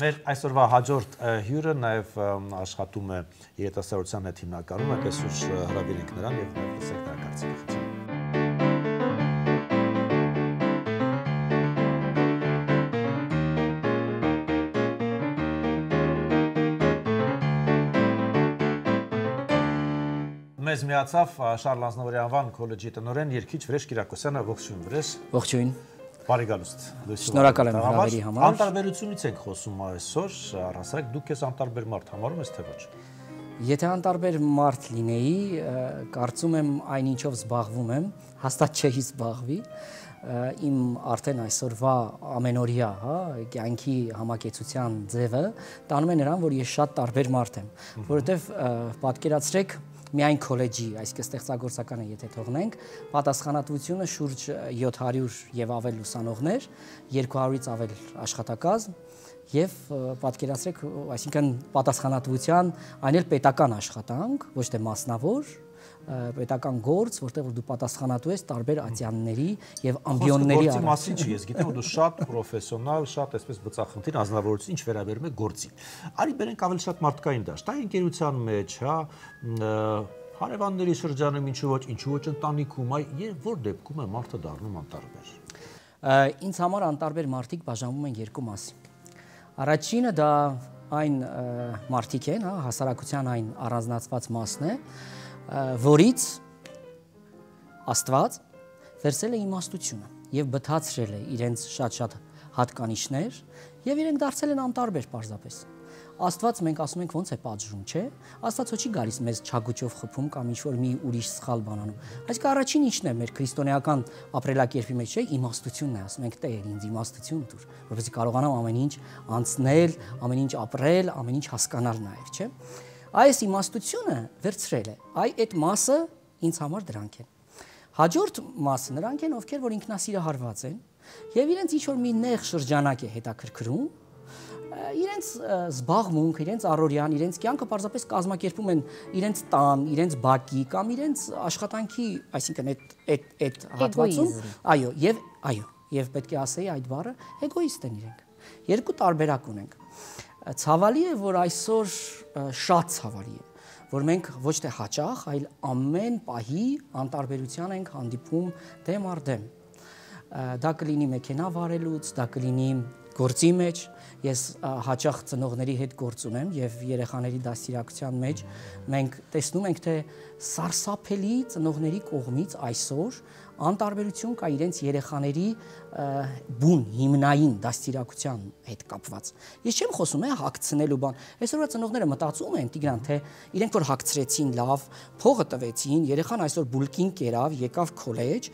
Մեր այսօրվա հաջորդ հյուրը նաև աշխատում է երիտասարդության հետ հիմնականում, այսօր հրավիրենք նրան եւ լսենք նրա կարծիքը։ Մեզ միացավ Շարլ Ազնավուրի անվան քոլեջի տնօրեն Երգիչ Վրեժ Կիրակոսյանը, ողջույն Վրեժ։ Ողջույն։ Բարի գալուստ։ Շնորհակալ եմ հրավերի համար։ Անտարբերությունից ենք խոսում այսօր, առհասարակ դուք ես անտարբեր մարդ համարում ես թե ոչ։ Եթե անտարբեր մարդ լինեի, կարծում եմ այն ինչով զբաղվում եմ, հաստատ չէի զբաղվի, իմ արդեն այսօրվա ամենօրյա, հա, կյանքի համակեցության ձևը տանում է նրան, որ ես շատ տարբեր մարդ եմ, որովհետև պատկերացրեք միայն քոլեջի, այսինքն ստեղծագործականը եթե թողնենք, պատասխանատվությունը շուրջ 700 եւ ավել ուսանողներ, 200-ից ավել աշխատակազմ եւ պատկերացրեք, այսինքն պատասխանատվության այն էլ պետական աշխատանք, ոչ թե մասնավոր, պետական գործ, որտեղ դու պատասխանատու ես տարբեր ատյանների եւ ամբիոնների գործի մասին չի, ես գիտեմ, որ դու շատ պրոֆեսիոնալ, շատ այսպես բծախնդիր անձնավորություն ինչ վերաբերում է գործին։ Արի բերենք ավելի շատ մարդկային դաշտ, այ ընկերության մեջ, հա, հարևանների շրջանում ինչու ոչ ընտանիքում, այ եւ որ դեպքում է մարդը դառնում անտարբեր։ Ինձ համար անտարբեր մարդիկ բաժանվում են երկու մասի։ Առաջինը դա այն մարդիկ են, հա, հասարակության այն առանձնացված մասն է, որից Աստված վերցրել է իմաստությունը եւ բթացրել է իրենց շատ հատկանիշներ եւ իրենք դարձել են անտարբեր պարզապես։ Աստված մենք ասում ենք ոնց է պատժում, չէ՞։ Աստված չի գալիս մեզ չագուճով խփում կամ ինչ-որ մի ուրիշ սխալ բան անում։ Այսինքն առաջին ինչն է մեր քրիստոնեական ապրելակերպի մեջ, չէ՞, իմաստությունն է, ասում ենք Տեր, ինձ իմաստություն տուր, որովհետեւ կարողանամ ամեն ինչ անցնել, ամեն ինչ ապրել, ամեն ինչ հասկանալ նաեւ, չէ՞։ Այս իմաստությունը վերցրել է։ Այդ մասը ինձ համար դրանք են։ Հաջորդ մասը նրանք են, ովքեր որ ինքնասիրահարված են եւ իրենց ինչ որ մի նեղ շրջանակ է հետաքրքրում, իրենց զբաղմունք, իրենց առօրյան, իրենց կյանքը պարզապես կազմակերպում են իրենց տան, իրենց բակի կամ իրենց աշխատանքի, այսինքն այդ հատվածում, եւ պետք է ասեի այդ բառը, էգոիստ են իրենք։ Երկու տարբերակ ունենք։ Ցավալի է, որ այսօր շատ ցավալի է, որ մենք ոչ թե հաճախ, այլ ամեն պահի անտարբերության ենք հանդիպում դեմ առ դեմ։ Դա կլինի մեքենա վարելուց, դա կլինի գործի մեջ, ես հաճախ ծնողների հետ գործ ունեմ եւ երեխաների դաստիարակության մեջ մենք տեսնում ենք, թե սարսափելի ծնողների կողմից այսօր անտարբերություն կա իրենց երեխաների բուն հիմնային դաստիարակության հետ կապված։ Ես չեմ խոսում հագցնելու բան։ Այսօրվա ծնողները մտածում են, Տիգրան, թե իրենք որ հագցրեցին լավ, փողը տվեցին, երեխան այսօր բուլկին կերավ, եկավ քոլեջ,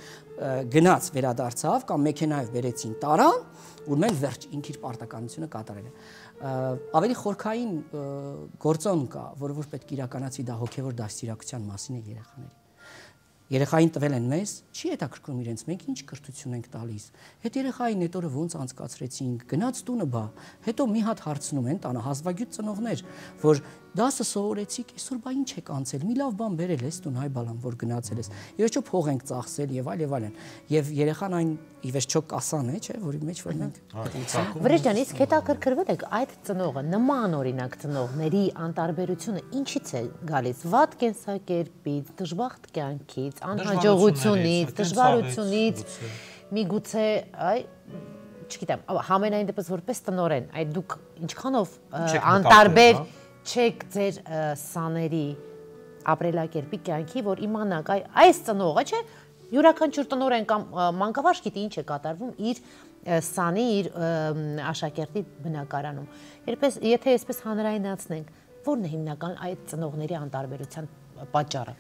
գնաց վերադարձավ կամ մեքենայով բերեցին տարան, ու մեն վերջ ինքն իր պարտականությունը կատարել է։ Ավելի խորքային գործոն կա, որը որ պետք է իրականացվի, դա հոգևոր դաստիարակության մասին է երեխաների։ Երեխային տվել են մեզ, չի հետաքրքրում իրենց, մենք ինչ կրթություն ենք տալիս։ Հետ երեխային այդ օրը ոնց անցկացրեցինք, գնաց տունը բա, հետո մի հատ հարցնում են տանը հազվագյուտ ծնողներ, որ դասը սովորեցիք, այսօր բա ինչ եք անցել, մի լավ բան բերել ես տուն, հայ բալան, որ գնացել ես։ Եվ վերջո փող ենք ծախսել եւ այլն։ Եվ երեխան այն ի վերջո կասան է, չէ, որի մեջ որ մենք Վրեժ ջան, իսկ հետաքրքրվել եք այդ ծնողը, նման օրինակ ծնողների անտարբերությունը ինչից է գալիս։ Վատ կենսակերպից, դժբախտ կյանքից, անհաջողությունից, դժվարությունից, միգուցե, չգիտեմ, համենայն դեպս որպես տնօրեն, այդ դուք ինչքանով անտարբեր չեք ձեր սաների ապրելակերպի կյանքի, որ իմանաք այս ծնողը, չէ, յուրաքանչյուր տնօրեն կամ մանկավարժ գիտի ինչ է կատարվում իր սանի, իր աշակերտի բնակարանում։ Եթե այսպես հանրայնացնենք, ո՞րն է հիմնական այդ ծնողների անտարբերության պատճառը։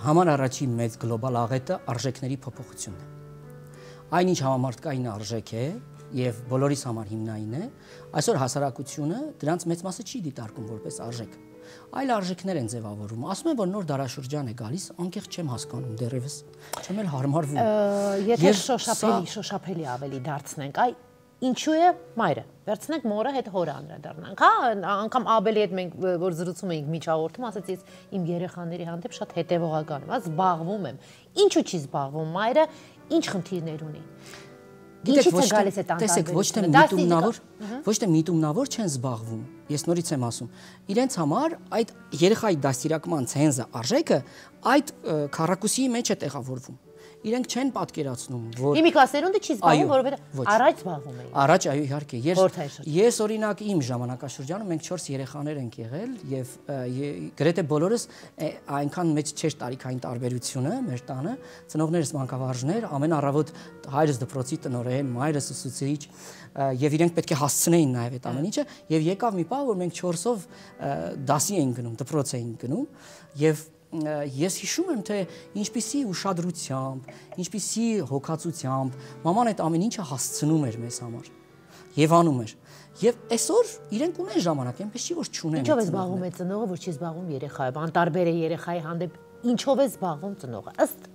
Համար առաջի մեծ գլոբալ աղետը արժեքների փոփոխությունն է։ Այնինչ համամարտկային արժեք է եւ բոլորիս համար հիմնային է, այսօր հասարակությունը դրանց մեծ մասը չի դիտարկում որպես արժեք։ Այլ արժեքներ են ձևավորում։ Ասում են, որ նոր դարաշրջան է գալիս, անկեղծ չեմ հասկանում դեռևս, չեմ էլ հարմարվում։ Եթե շոշափելի ավելի դարձնենք, ինչու է մայրը։ Վերցնենք մորը, հետ հորը անդրադառնանք։ Հա, անգամ Աբելի հետ մենք որ զրուցում էինք միջաղորդում, ասաց ես իմ երեխաների հանդեպ շատ հետևողական եմ, զբաղվում եմ։ Ինչու չի զբաղվում մայրը, ինչ խնդիրներ ունի։ Ինչից է գալիս այդ անտարբերությունը։ Ոչ թե միտումնավոր չեն զբաղվում։ Ես նորից եմ ասում, իրենց համար այդ երեխայի դաստիարակման ցենզը արժեքը այդ քառակուսիի մեջ է տեղավորվում։ Իրենք չեն պատկերացնում, որ Իմի կասերունդը չի զբաղվում, որովհետև առաջ զբաղվում էին։ Առաջ, այո, իհարկե։ Ես օրինակ իմ ժամանակաշրջանում մենք 4 երեխաներ ենք եղել եւ գրեթե բոլորս այնքան մեծ չէր տարիքային տարբերությունը մեր տանը, ծնողներս մանկավարժներ, ամեն առավոտ հայրս դպրոցի տնօրեն, մայրս ուսուցիչ եւ իրենք պետք է հասցնեին նաեւ այդ ամեն ինչը եւ եկավ մի պահ, որ մենք 4-ով դասի էինք գնում, դպրոց էինք գնում եւ ես հիշում եմ, թե ինչպիսի ուշադրությամբ, ինչպիսի հոգացությամբ մաման այդ ամեն ինչը հասցնում էր մեզ համար եւ անում էր։ Եվ այսօր իրենք ունեն ժամանակ, այնպես չի որ չունեն։ Ինչով է զբաղվում այդ ծնողը, որ չի զբաղվում երեխայով, անտարբեր է երեխայի հանդեպ, ինչով է զբաղվում ծնողը։ Ըստ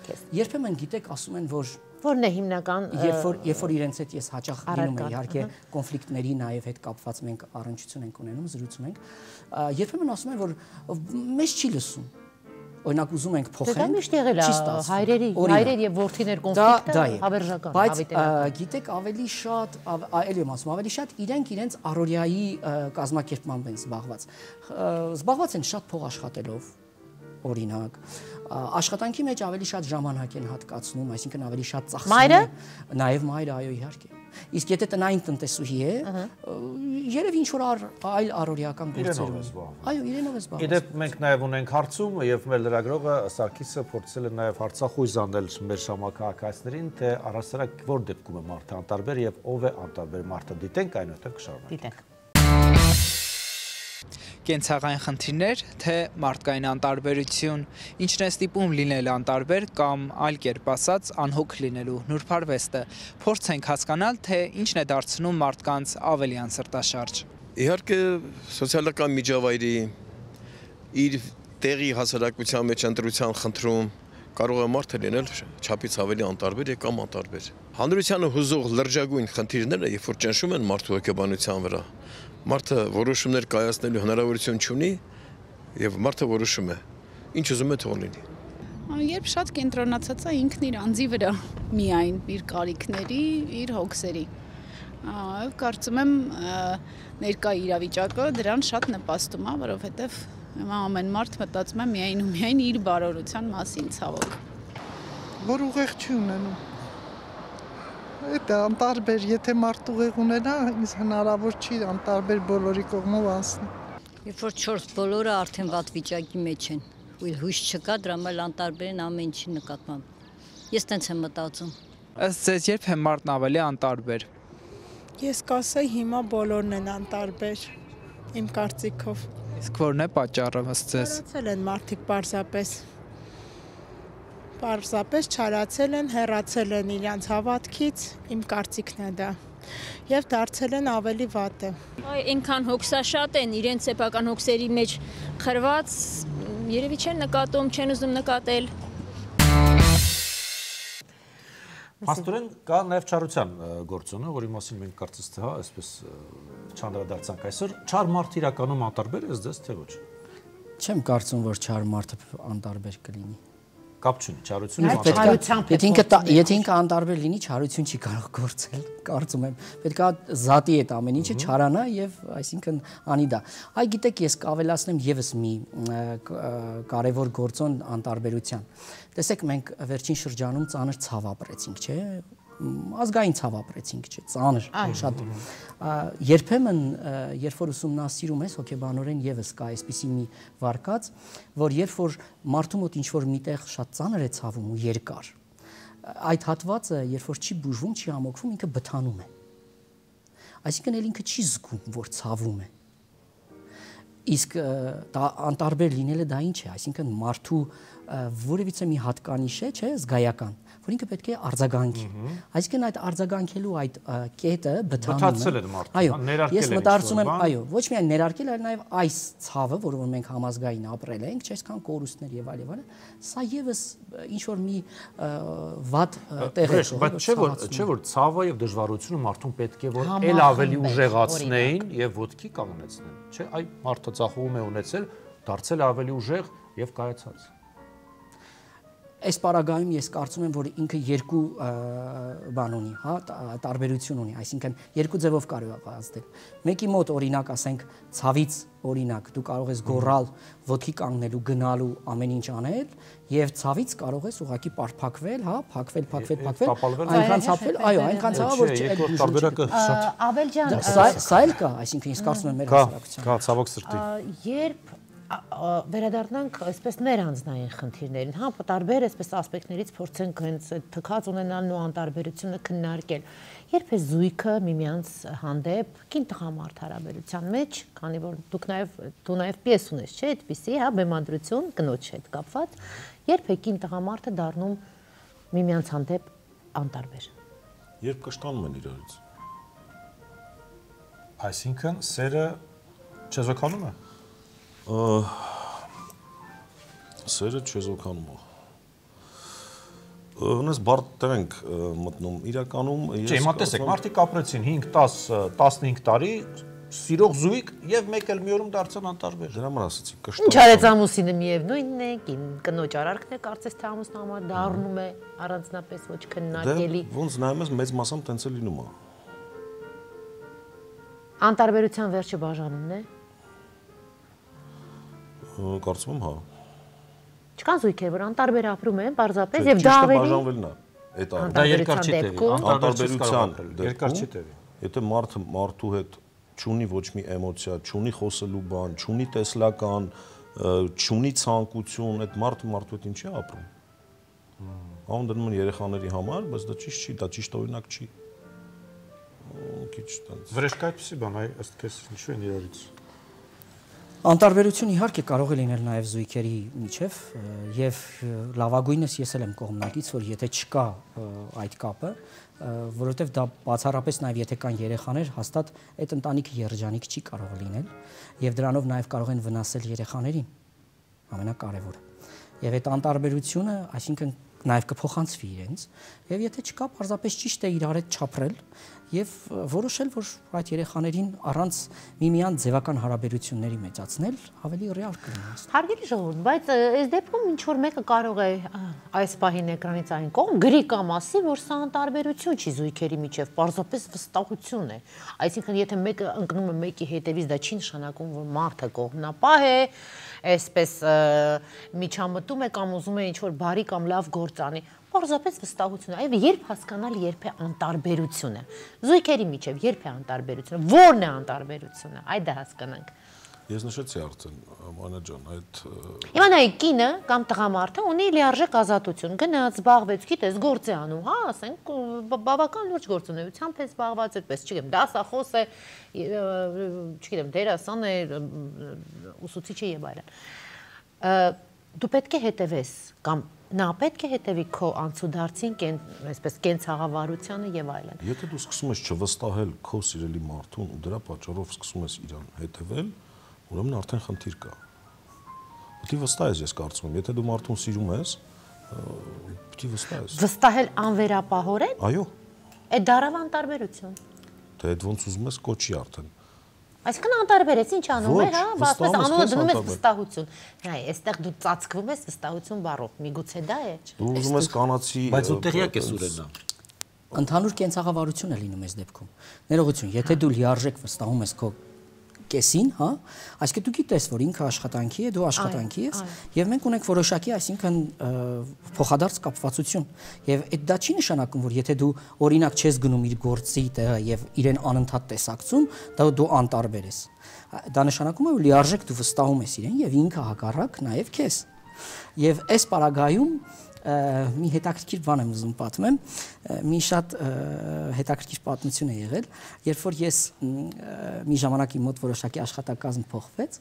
քեզ։ Երբեմն գիտեք, ասում են, որ Որն է հիմնական երբ որ իրենց հետ ես հաճախ լինում եմ, իհարկե կոնֆլիկտների նաև հետ կապված մենք առնչություն ենք ունենում, զրուցում ենք, երբեմն ասում են, որ մեզ չի լսում։ Օրինակ ուզում ենք փոխենք, չի ստացվում։ Հայրեր եւ որդիներ կոնֆլիկտը հավերժական, բայց գիտեք, ավելի շատ, այլ եմ ասում, ավելի շատ իրենք իրենց առօրյայի կազմակերպմամբ են զբաղված։ Զբաղված են շատ փող աշխատելով, օրինակ, աշխատանքի մեջ ավելի շատ ժամանակ են հատկացնում, այսինքն ավելի շատ ծախսում են։ Նաև մայրը, այո, իհարկե։ Իսկ եթե տնային տնտեսուհի է, երևի ինչ որ այլ առօրյական գործերով։ Այո, իրենով է զբաղված։ Իդեպ մենք նաև ունենք հարցում եւ մեր լրագրողը Սարգիսը փորձել է նաև հարցախույզ անել մեր շամաքահայացներին, թե առասարակ որ դեպքում է մարդը անտարբեր եւ ով է անտարբեր մարդը։ Դիտենք այնուհետև կշարունակենք։ Դիտենք։ Կենցաղային խնդիրներ, թե մարդկային անտարբերություն, ինչն է ստիպում լինել անտարբեր կամ այլ կերպ ասած անհոգ լինելու նուրբարվեստը, փորձենք հասկանալ, թե ինչն է դարձնում մարդկանց ավելի անսրտաշարժ։ Իհարկե սոցիալական միջավայրի իր տեղի հասարակության մեջ ընտրության խնդրում կարող է մարդը լինել չափից ավելի անտարբեր կամ անտարբեր։ Հանրությանը հուզող լրջագույն խնդիրները, երբ որ ճնշում են մարդու հոգեբանության վրա, մարդը որոշումներ կայացնելու հնարավորություն չունի եւ մարդը որոշում է ինչ ուզում է թող լինի։ Երբ շատ կենտրոնացած է ինքն իր անձի վրա, միայն իր կարիքների, իր հոգսերի։ Կարծում եմ ներկա իրավիճակը դրան շատ նպաստում է, որովհետեւ ամեն մարդ մտածում է միայն ու միայն իր բարօրության մասին, ցավոք։ Որ ուղեղ չի ունենում։ Դա անտարբեր, եթե մարդ ուղեղ ունենա, ինձ հնարավոր չի անտարբեր բոլորի կողմով անցնի։ Երբ որ 4 բոլորը արդեն վատ վիճակի մեջ են, ու հույս չկա, դրա համար անտարբեր են ամեն ինչի նկատմամբ։ Ես տենց եմ մտածում։ Ըստ ձեզ երբ է մարդն ավելի անտարբեր։ Ես կասեի հիմա բոլորն են անտարբեր, իմ կարծիքով։ Իսկ որն է պատճառը ըստ ձեզ։ Չարացել են մարդիկ պարզապես չարացել են, հեռացել են իրենց հավատքից, իմ կարծիքն է դա, և դարձել են ավելի վատը։ Այնքան հոգսաշատ են, իրենց սեփական հոգսերի մեջ խրված, երևի չեն նկատում, չեն ուզում նկատել, Փաստորեն կա նաև չարության գործոնը, որի մասին մենք կարծես թե այսպես չանդրադարձանք այսօր, չար մարդ իրականում անտարբեր է ձեզ թե ոչ։ Չեմ կարծում, որ չար մարդը անտարբեր կլինի։ Կապ չունի, չարությունը։ Եթե ինքը անտարբեր լինի, չարություն չի կարող գործել, կարծում եմ։ Պետք է զատի այդ ամեն ինչը չարանա եւ այսինքն անի դա։ Այ գիտեք, ես կավելացնեմ եւս մի կարևոր գործոն անտարբերության։ Տեսեք, մենք վերջին շրջանում ծանր ցավ ապրեցինք, չէ՞։ Ազգային ցավ ապրեցինք, չէ՞, ծանր, շատ։ Երբեմն, երբ որ ուսումնասիրում ես հոգեբանորեն եւս կա այսպիսի մի վարկած, որ երբ որ մարդու մոտ ինչ-որ միտեղ շատ ծանր է ցավում ու երկար, այդ հատվածը, երբ որ չի բուժվում, չի ամոքվում, ինքը բթանում է։ Այսինքն էլ ինքը չի զգում, որ ցավում է։ Իսկ դա անտարբեր լինելը դա ինչ է, այսինքն մարդու որևիցե մի հատկանիշ է, չէ, զգայական, որ ինքը պետք է արձագանքի։ Այսինքն այդ արձագանքելու այդ կետը բթացել է մարդը, ներարկել է։ Ես մտածում եմ, այո, ոչ միայն ներարկել, այլ նաև այս ցավը, որը մենք համազգային ապրել ենք, չէ՞, այսքան կորուստներ եւ այլն, սա եւս ինչ որ մի վատ տեղ է։ Բայց չէ՞ որ ցավը եւ դժվարությունը մարդուն պետք է որ ել ավելի ուժեղացնեին եւ ոտքի կանգնեցնեն, չէ՞, այ մարդը ցախում է ունեցել, դարձել ավելի ուժեղ եւ կայացած։ Այս պարագայում ես կարծում եմ, որ ինքը երկու բան ունի, հա, տարբերություն ունի, այսինքն երկու ձևով կարող է ազդել։ Մեկի մոտ օրինակ, ասենք, ցավից օրինակ, դու կարող ես գոռալ, ոտքի կանգնելու, գնալու, ամեն ինչ անել, եւ ցավից կարող ես ուղղակի պարփակվել, հա, փակվել, այնքան ցապվել, այո, այնքան ցավը, որ այդ տարբերակը շատ Ավել ջան, սա էլ կա, այսինքն ես կարծում եմ մեր հասարակության։ Կա ցավոք սրտի։ Երբ վերադառնանք այսպես մեր անձնային խնդիրներին, հա, տարբեր այսպես ասպեկտներից փորձենք հենց թքած ունենալն ու անտարբերությունը քննարկել։ Երբ է զույգը միմյանց հանդեպ կին-տղամարդ հարաբերության մեջ, քանի որ դու նաև պիես ունես, չէ՞, այդպիսի, հա, բեմադրություն կնոջ հետ կապված, երբ է կին-տղամարդը դառնում միմյանց հանդեպ անտարբեր։ Երբ կշտանում են իրարից։ Այսինքն սերը չեզոքանում է։ Սերը չեզոքանում է։ Ունես բարդ տեղ ենք մտնում, իրականում ես... Չէ, հիմա տեսեք, մարդիկ ապրեցին 5-10-15 տարի, սիրող զույգ և մեկ էլ մի օրում դարձան անտարբեր։ Դրա համար ասեցի, կշտացան։ Ինչ արեց ամուսինը միևնույնն է, կնոջ արարքն է, կարծես թե ամուսնու համար դառնում է առանձնապես ոչ քննարկելի։ Դե ոնց նայում ես մեծ մասամբ տենց է լինում է։ Անտարբերության վերջը բաժանումն է։ Կարծում եմ, հա։ Չկան զույգեր, որ անտարբեր ապրում են, պարզապես, եւ դա ավելի բաժանվելն է։ Դա երկար չի տևի, անտարբերության երկար չի տևի։ Եթե մարդու հետ չունի ոչ մի էմոցիա, չունի խոսելու բան, չունի տեսլական, չունի ցանկություն, այդ մարդու հետ ինչի է ապրում։ Ան դնում են երեխաների համար, բայց դա ճիշտ չի, դա ճիշտ օրինակ չի։ Քիչ տենց։ Վրեժ կա այդպիսի բան, այ ըստ քեզ ինչու են իրարից։ Անտարբերություն իհարկե կարող է լինել նաև զույգերի միջև եւ լավագույնս ես էլ եմ կողմնակից, որ եթե չկա այդ կապը, որովհետեւ դա բացառապես նաև եթե կան երեխաներ, հաստատ այդ ընտանիքը երջանիկ չի կարող լինել եւ դրանով նաև կարող են վնասել երեխաներին, ամենակարևորը։ Եվ այդ անտարբերությունը, այսինքն նաև կփոխանցվի իրենց, եւ եթե չկա, պարզապես ճիշտ է իրար հետ չապրել եւ որոշել, որ այդ երեխաներին առանց միմյանց ձևական հարաբերությունների մեծացնել ավելի ռեալ կլինի։ Հարգելի ժողովուրդ, բայց այս դեպքում ինչ որ մեկը կարող է այս պահին էկրանից այն կողմ գրի կամ ասի, որ սա անտարբերություն չի զույգերի միջև, պարզապես վստահություն է։ Այսինքն եթե մեկը ընկնում է մեկի հետևից, դա չի նշանակում, որ մարդը կողմնապահ է, այսպես միջամտում է կամ ուզում է ինչ որ բարի կամ լավ գործ անի։ Պարզապես վստահություն է։ Այո, երբ հասկանալ երբ է անտարբերությունը։ Զույգերի միջև երբ է անտարբերությունը, ո՞րն է անտարբերությունը։ Այդ դա հասկանանք։ Ես նշեցի արդեն, Մանա ջան, այդ Հիմա նայ կինը կամ տղամարդը ունի լիարժեք ազատություն, գնաց, զբաղվեց, գիտես, գործ է անում, հա, ասենք, բավական լուրջ գործունեությամբ է զբաղված, այդպես, չգիտեմ, դասախոս է, չգիտեմ, դերասան է, ուսուցիչ է եւ այլն։ Դու պետք է հետևես կամ նա պետք է հետևի քո անցուդարձին, այսպես կենցաղավարությանը եւ այլն։ Եթե դու սկսում ես չվստահել քո սիրելի մարդուն ու դրա պատճառով սկսում ես իրան հետևել, ուրեմն արդեն խնդիր կա։ Պետք է վստահես, ես կարծում եմ, եթե դու մարդուն սիրում ես, Պիտի վստահես։ Վստահել անվերապահորեն։ Այո։ Այդ դարավ անտարբերություն։ Դե այդ ոնց ուզում ես կոչի արդեն։ Այսինքն անտարբերես ինչ անում է, հա, բացպես անունը դնում ես վստահություն։ Հայ, այստեղ դու ծածկվում ես վստահություն բառով։ Միգուցե դա է։ Դու ուզում ես կանացի, բայց ու տեղյակ ես ուրենա։ Ընդհանուր կենցաղավարություն է լինում այս դեպքում։ Ներողություն, եթե դու լիարժեք վստահում ես քո կեսին, հա, այսինքն դու գիտես, որ ինքը աշխատանքի է, դու աշխատանքի ես, եւ մենք ունենք որոշակի, այսինքն փոխադարձ կապվածություն։ Եվ այդ դա չի նշանակում, որ եթե դու օրինակ չես գնում իր գործի տեղը եւ իրեն անընդհատ տեսակցում, դա դու անտարբեր ես։ Դա նշանակում է, որ լիարժեք դու վստահում ես իրեն եւ ինքը հակառակ նաեւ քեզ։ Եվ այս պարագայում մի հետաքրքիր բան եմ ուզում պատմեմ, մի շատ հետաքրքիր պատմություն է եղել, երբ որ ես մի ժամանակ իմ մոտ որոշակի աշխատակազմ փոխվեց,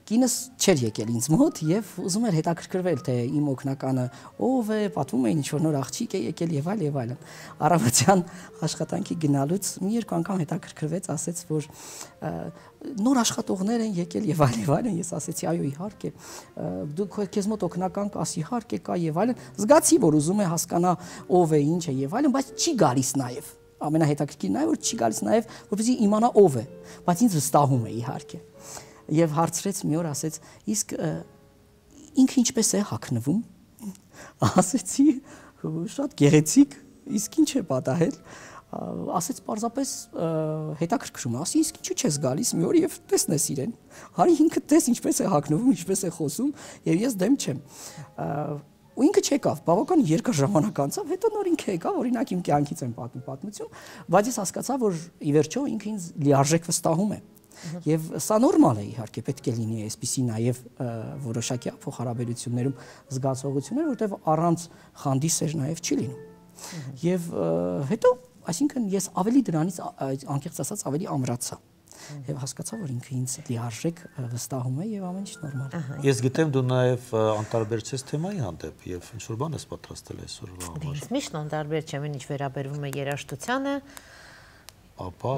կինս չէր եկել ինձ մոտ եւ ուզում էր հետաքրքրվել, թե իմ օգնականը ով է, պատմում էին ինչ-որ նոր աղջիկ է եկել եւ այլն։ Առավոտյան աշխատանքի գնալուց մի երկու անգամ հետաքրքրվեց, ասեց, որ նոր աշխատողներ են եկել եւ այլն, ես ասեցի, այո, իհարկե, դու քեզ մոտ օգնական կաս, իհարկե կա եւ այլն, զգացի, որ ուզում է հասկանա ով է, ինչ է եւ այլն, բայց չի գալիս նաեւ։ Ամենահետաքրքիրն է, որ չի գալիս նաեւ, որպեսզի իմանա ով է, բայց ինձ վստահում է, իհարկե։ Եվ հարցրեց մի օր, ասեց, իսկ ինքը ինչպես է հագնվում։ Ասեցի, շատ գեղեցիկ, իսկ ինչ է պատահել։ Ասեց, պարզապես հետաքրքրում է, ասի, իսկ ինչու չես գալիս մի օր եւ տեսնես իրեն։ Հարի ինքը տես ինչպես է հագնվում, ինչպես է խոսում, եւ ես դեմ չեմ։ Ու ինքը չեկավ, բավական երկար ժամանակ անցավ, հետո նոր ինքը եկավ, օրինակ իմ կյանքից եմ պատմում պատմություն, բայց ես հասկացա, որ ի վերջո ինքը ինձ լիարժեք վստահում է։ Եվ սա նորմալ է, իհարկե, պետք է լինի այսպիսի նաև որոշակի փոխհարաբերություններում զգացողություններ, որտեղ առանց խանդի սեր նաև չի լինում։ Եվ հետո, այսինքն ես ավելի դրանից անկեղծ ասած ավելի ամրացա եւ հասկացա, որ ինքը ինձ լիարժեք վստահում է եւ ամեն ինչ նորմալ է։ Ես գիտեմ դու նաեւ անտարբերցես թեմայի հանդեպ եւ ինչ որ բան ես պատրաստել այսօրվա համար։ Ես միշտ անտարբեր չեմ, ինչ վերաբերվում է երաժշտությանը։ Ապա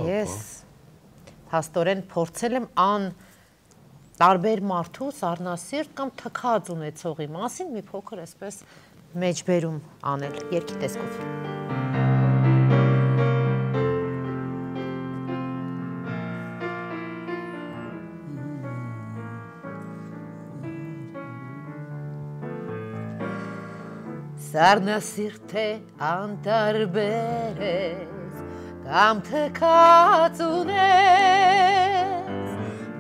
Հաստորեն փորձել եմ տարբեր մարդու սառնասիրտ կամ թքած ունեցողի մասին մի փոքր այսպես մեջբերում անել երգի տեսքով։ Սառնասիրտ է անտարբեր ես կամ թքած ունես,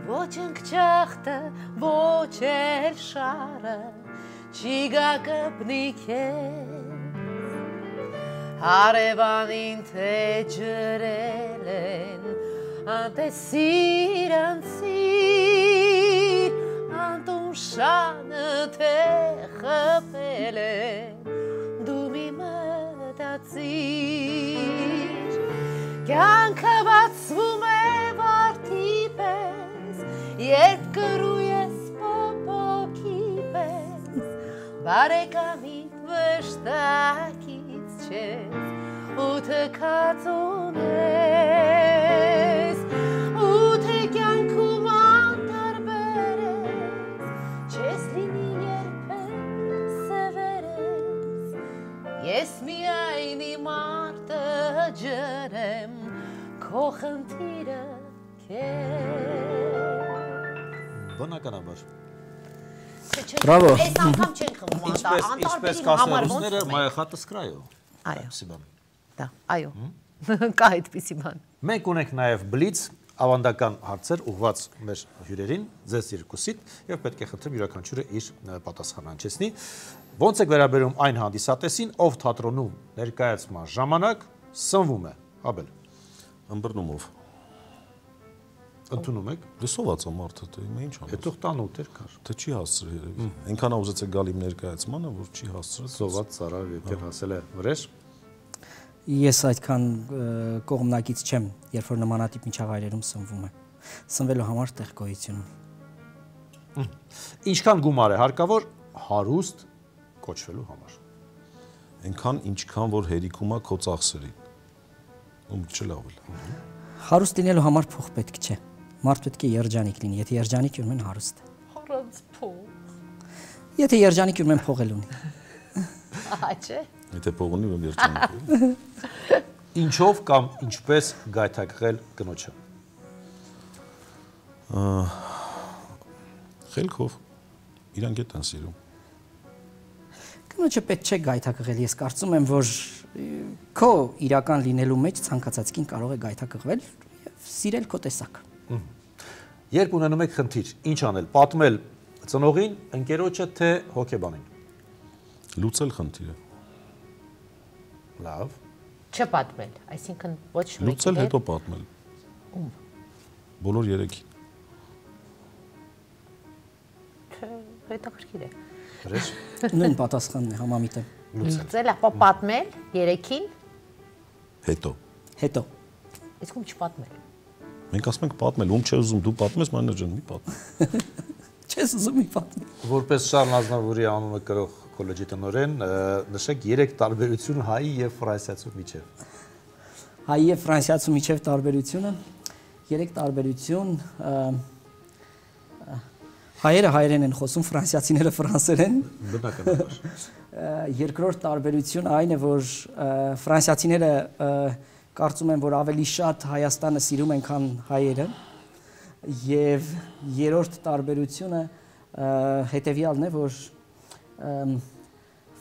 ոչ ընկճախտը, ոչ էլ շարը, չի գա կպնի քեզ, հարևանին թե ջրել են, անտեսիր անցիր, անտուն շանը թե խփել են, դու մի մտածիր, կյանքը բացվում է վարդի պես, երբ կրու ես պոպոքի պես, բարեկամիդ վշտակից չես, ու թքած ունես, ու թե կյանքում անտարբեր ես, չես լինի երբեք սևեր ես, ես միայն իմ արտը ջրեմ, քո խնդիրը քեզ։ Բնականաբար։ Բրավո։ Այս անգամ չեն խմում Ինչպես կասեն ռուսները, մայախատը սկրայո։ Այո։ Դա, այո։ Կա այդպիսի բան։ Մենք ունենք նաև բլից ավանդական հարցեր ուղղված մեր հյուրերին, ձեզ երկուսիդ, եւ պետք է խնդրեմ յուրաքանչյուրը իր պատասխանը հնչեցնի։ Ոնց է վերաբերում այն հանդիսատեսին, ով թատրոնում ներկայացման ժամանակ սնվում է, Աբել։ Ըմբռնումով։ Ընդունում եք։ Դե սոված է մարդը, դե ինչ անում։ Հետո տան ուտեր կար։ Թե չի հասցրել։ Այնքան ուզեց է գալ իմ ներկայացմանը, որ չի հասցրել։ Սոված ծարավ եկել հասել է վրեժ։ Ես այդքան կողմնակից չեմ, երբ որ նմանատիպ միջավայրերում սնվում եմ։ Սնվելու համար տեղ գոյություն ունի։ Ինչքան գումար է հարկավոր հարուստ կոչվելու համար։ Այնքան ինչքան որ հերիքում է քո ծախսերին։ Ում չլավել։ Հարուստ լինելու համար փող պետք չէ։ Մարդ պետք է երջանիկ լինի, եթե երջանիկ ուրեմն հարուստ է։ Առանց փող։ Եթե երջանիկ ուրեմն փող էլ ունի։ Չէ։ Եթե փողունի ու երջանիկ։ Ինչով կամ ինչպես գայթակղել կնոջը։ Խելքով իրանք էտ են սիրում։ Կնոջը պետք չէ գայթակղել, ես կարծում եմ, որ քո իրական լինելու մեջ ցանկացած կին կարող է գայթակղվել եւ սիրել քո տեսակ։ Երբ ունենում եք խնդիր, ինչ անել, պատմել ծնողին, ընկերոջը թե հոգեբանին։ Լուծել խնդիրը։ Լավ։ Չպատմել, այսինքն ոչ մեկի հետ։ Լուծել հետո պատմել։ Ում։ Բոլոր երեքին։ Հետաքրքիր է։ Հրես։ Նույն պատասխանն է, համամիտ եմ։ Լուծել, ապա պատմել երեքին։ Հետո։ Հետո։ Իսկ ում չպատմել։ Մենք ասում ենք պատմել, ում չէ ուզում դու պատմես, մանեջեր ջան, մի պատմ։ Չես ուզում մի պատմել։ Որպես Շարլ Ազնավուրի անունը կրող կոլեջի տնօրեն, նշեք 3 տարբերություն հայի եւ ֆրանսիացու միջև։ Հայի եւ ֆրանսիացու միջև տարբերությունը 3 տարբերություն հայերը հայերեն են խոսում, ֆրանսիացիները ֆրանսերեն։ Բնականաբար։ Երկրորդ տարբերությունը այն է, որ ֆրանսիացիները կարծում են, որ ավելի շատ Հայաստանը սիրում են, քան հայերը, եւ երրորդ տարբերությունը հետեւյալն է, որ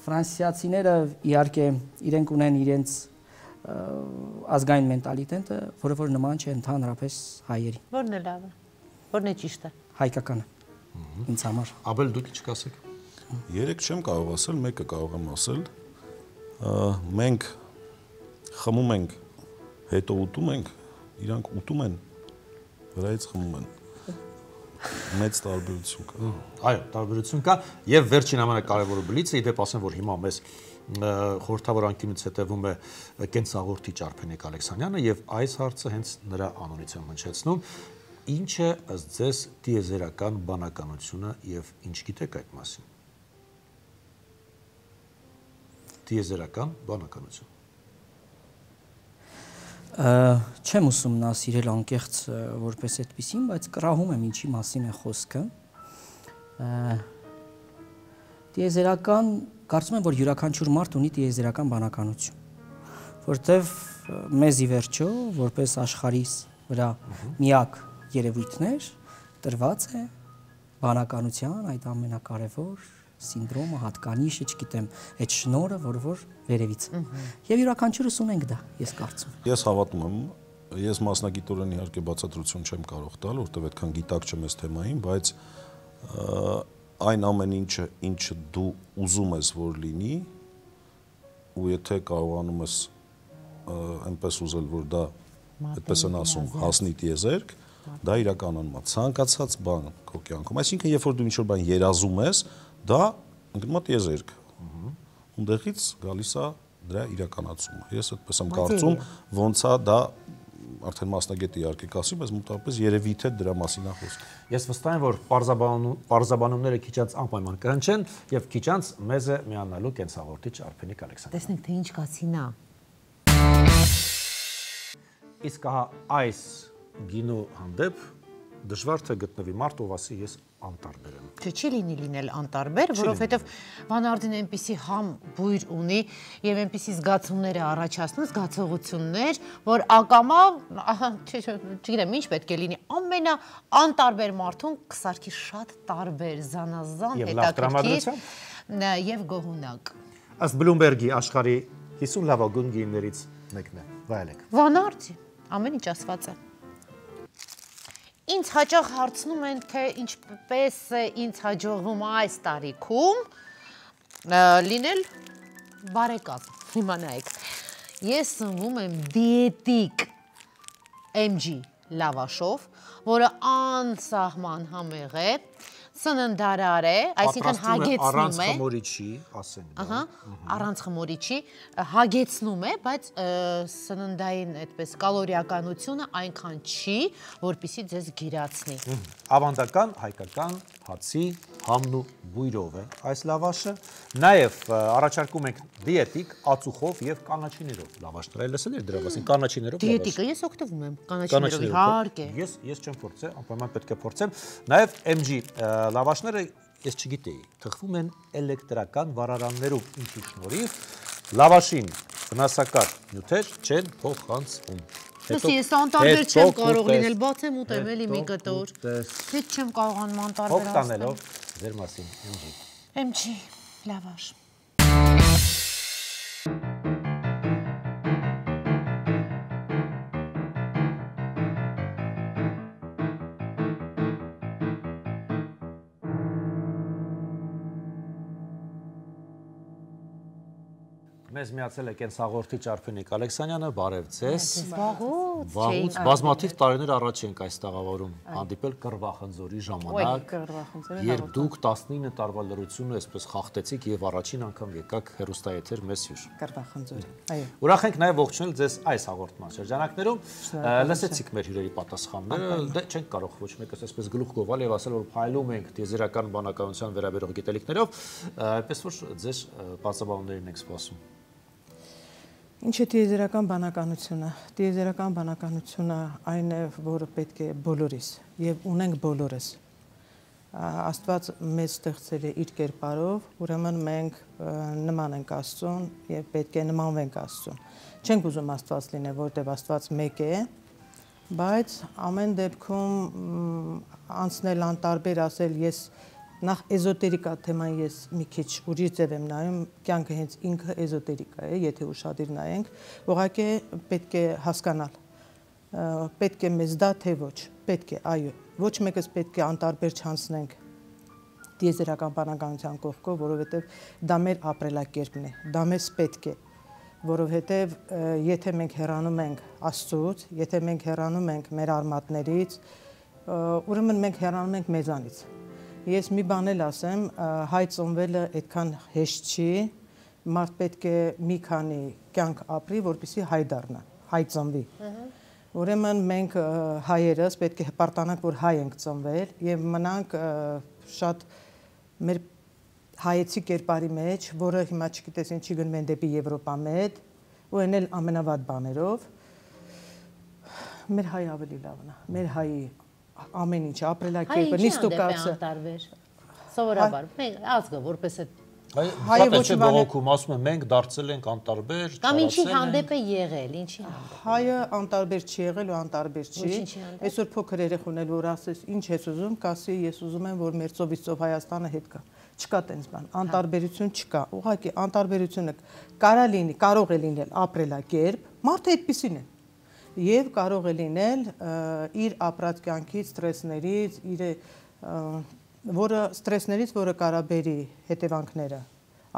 ֆրանսիացիները իհարկե իրենք ունեն իրենց ազգային մենտալիտետը, որը որ նման չէ ընդհանրապես հայերի։ Որն է լավը։ Որն է ճիշտը։ Հայկականը։ Ինձ համար։ Աբել դուք ինչ կասեք։ 3 չեմ կարող ասել, մեկը կարող եմ ասել։ Մենք խմում ենք, հետո ուտում ենք, իրանք ուտում են, վրայից խմում են։ Մեծ տարբերություն կա։ Այո, տարբերություն կա եւ վերջին ամենակարևորը բլիցը, իդեպ ասեմ, որ հիմա մեզ խորհրդավոր անկյունից հետևում է կենսաղորդիչ Արփենիկ Ալեքսանյանը եւ այս հարցը հենց նրա անունից եմ հնչեցնում։ Ինչ է ըստ ձեզ տիեզերական բանականությունը եւ ինչ գիտեք այդ մասին։ Տիեզերական բանականություն։ Չեմ ուսումնասիրել անկեղծ որպես այդպեսին, բայց կռահում եմ ինչի մասին է խոսքը։ Տիեզերական, կարծում եմ, որ յուրաքանչյուր մարդ ունի տիեզերական բանականություն, որտեվ մեզ ի վերջո, որպես աշխարհիս վրա միակ երևույթներ, տրված է բանականության այդ ամենակարևոր սինդրոմը, հատկանիշը, չգիտեմ, այդ շնորհը, որ վերևից։ Եվ յուրաքանչյուրս ունենք դա, ես կարծում եմ։ Ես հավատում եմ, ես մասնագիտորեն իհարկե բացատրություն չեմ կարող տալ, որտեղ այդքան գիտակ չեմ այս թեմային, բայց այն ամեն ինչը դու ուզում ես որ լինի, ու եթե կարողանում ես այնպես ուզել, որ դա այդպես են ասում, հասնի տիեզերք, դա իրականանում է ցանկացած բան քո կյանքում։ Այսինքն, երբ որ դու ինչ-որ բան երազում ես, դա ընկնում է տիեզերք։ Ունդեղից գալիս է դրա իրականացումը։ Ես այդպես եմ կարծում, ոնց է դա արդեն մասնագետի իհարկե կասի, բայց մոտավորապես երևի թե դրա մասին է խոսքը։ Ես վստահ եմ, որ պարզաբանումները քիչ անց անպայման կհնչեն եւ քիչ անց մեզ է միանալու կենսաղորդիչ Արփենիկ Ալեքսանյանը։ Տեսնենք թե ինչ կացինա։ Իսկ այս գինու հանդեպ դժվար թե գտնվի մարդ, ով ասի ես անտարբեր եմ։ Չի լինել անտարբեր, որովհետև Վանարդին այնպիսի համ բույր ունի եւ այնպիսի զգացումներ է առաջացնում, զգացողություններ, որ ակամա, չգիտեմ, ինչ պետք է լինի, ամենա անտարբեր մարդուն կսարքի շատ տարբեր, զանազան, հետաքրքիր եւ գոհունակ։ Ըստ Բլումբերգի աշխարհի 50 լավագույն գիններից մեկն է։ Վայելեք։ Վանարդի, ամեն ինչ ասված է։ Ինձ հաճախ հարցնում են, թե ինչպես է ինձ հաջողվում այս տարիքում լինել բարեկազմ, հիմա նայեք, ես սնվում եմ դիետիկ MG լավաշով, որը անսահման համեղ է, սննդարար է, այսինքն հագեցնում է, առանց խմորիչի, ասենք, առանց խմորիչի, հագեցնում է, բայց սննդային այդպես կալորիականությունը այնքան չի, որպեսզի ձեզ գիրացնի։ Ավանդական հայկական հացի համն ու բույրով է այս լավաշը, նաև առաջարկում ենք դիետիկ, ածուխով եւ կանաչիներով լավաշներ, լսել եք դրա մասին, կանաչիներով լավաշ։ Դիետիկը ես օգտվում եմ կանաչիներով, իհարկե։ Ես չեմ փորձել, անպայման պետք է փորձեմ։ Նաև MG լավաշները ես չգիտեի, թխվում են էլեկտրական վառարաններում, ինչի շնորհիվ լավաշին վնասակար նյութեր չեն փոխանցվում։ Ես անտարբեր չեմ կարող լինել, բացեմ ուտեմ էլի մի կտոր։ Հետ չեմ կարողանում անտարբեր ասել։ Փոխ տանելով ձեր մասին, MG լավաշ։ Մեզ միացել է կենսաղորդիչ Արփինիկ Ալեքսանյանը, բարև ձեզ։ Վաղուց բազմաթիվ տարիներ առաջ ենք այս տաղավարում հանդիպել կռվախնձորի ժամանակ, երբ դուք 19 տարվա լրությունը այսպես խախտեցիք եւ առաջին անգամ եկաք հեռուստաեթեր մեզ հյուր։ Կռվախնձորի, այո։ Ուրախ ենք նաեւ ողջունել ձեզ այս հաղորդման շրջանակներում, լսեցիք մեր հյուրերի պատասխանները, դե չենք կարող ոչ մեկս այսպես գլուխ գովալ եւ ասել որ փայլում ենք տիեզերական բանականության վերաբերող գիտելիքներով, այնպես որ ձեր բացաբանումներին ենք սպասում։ Ինչ է տիեզերական բանականությունը։ Տիեզերական բանականությունը այն է, որը պետք է բոլորիս եւ ունենք բոլորս։ Աստված մեզ ստեղծել է իր կերպարով, ուրեմն մենք նման ենք Աստծուն եւ պետք է նմանվենք Աստծուն։ Չենք ուզում Աստված լինել, որտեղ Աստված մեկ է, բայց ամեն դեպքում անցնել անտարբեր ասել ես նախ էզոտերիկա թեման ես մի քիչ ուրիշ ձև եմ նայում, կյանքը հենց ինքը էզոտերիկա է, եթե ուշադիր նայենք, ուղղակի պետք է հասկանալ, պետք է մեզ դա թե ոչ, պետք է, այո, ոչ մեկս պետք է անտարբեր չանցնենք տիեզերական բանականության կողքով, որովհետև դա մեր ապրելակերպն է, դա մեզ պետք է, որովհետև եթե մենք հեռանում ենք Աստծուց, եթե մենք հեռանում ենք մեր արմատներից, ուրեմն մենք հեռանում ենք մեզանից։ Ես մի բան էլ ասեմ, հայ ծնվելը այդքան հեշտ չի, մարդ պետք է մի քանի կյանք ապրի, որպեսզի հայ դառնա, հայ ծնվի։ Ուրեմն մենք հայերս պետք է հպարտանանք, որ հայ ենք ծնվել եւ մնանք շատ մեր հայեցի կերպարի մեջ, որը հիմա չգիտես ինչի գնում են դեպի Եվրոպա մեծ, ու այն էլ ամենավատ բաներով։ Մեր հայ ավելի լավն է, մեր հայի ամեն ինչ ապրելակերպը, նիստուկացը։ Սովորաբար, մենք ազգը որպես է հայը ոչ մի բողոքում ասում են մենք դարձել ենք անտարբեր, կամ ինչի հանդեպ է եղել, ինչի հանդեպ։ Հայը անտարբեր չի եղել ու անտարբեր չի։ Այսօր փոքր երեխուն էլ որ ասես ինչ ես ուզում, կասի ես ուզում եմ որ մեր ծովից ծով Հայաստանը հետ գա։ Չկա տենց բան, անտարբերություն չկա։ Ուղղակի անտարբերությունը կարա լինի, կարող է լինել ապրելակերպ, մարդը այդպեսին է։ Եվ կարող է լինել իր ապրած կյանքի ստրեսներից, որը ստրեսներից, որը կարա բերի հետևանքները,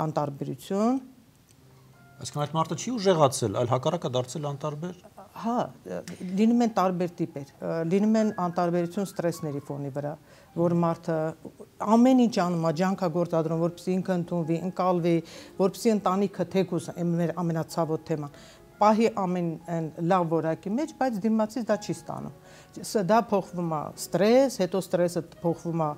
անտարբերություն։ Այսինքն այդ մարդը չի ուժեղացել, այլ հակառակը դարձել անտարբեր։ Հա, լինում են տարբեր տիպեր, լինում են անտարբերություն ստրեսների ֆոնի վրա, որ մարդը ամեն ինչ անում է, ջանքագործադրում, որպեսզի ինքը ընդունվի, ընկալվի, որպեսզի ընտանիքը թեկուզ մեր ամենացավոտ թեման պահի ամեն լավ որակի մեջ, բայց դիմացից դա չի ստանում։ Դա փոխվում է ստրես, հետո ստրեսը փոխվում է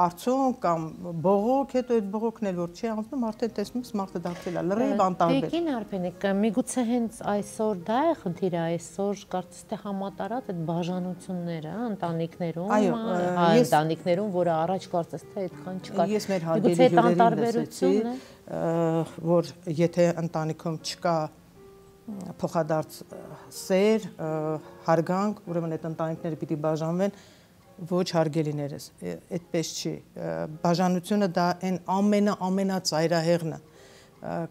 արցունք կամ բողոք, հետո այդ բողոքն էլ որ չի անցնում, արդեն տեսնում ես մարդը դարձել է լրիվ անտարբեր։ Տիկին Արփինիկ, միգուցե հենց այսօր դա է խնդիրը, այսօր կարծես թե համատարած այդ բաժանությունները ընտանիքներում, ընտանիքներում, որը առաջ կարծես թե այդքան չկար։ Ես մեր հարգելի հյուրերին լսեցի, որ եթե ընտանիքում չկա փոխադարձ սեր, հարգանք, ուրեմն այդ ընտանիքները պիտի բաժանվեն, ոչ հարգելիներս, այդպես չի։ Բաժանությունը դա այն ամենածայրահեղն է։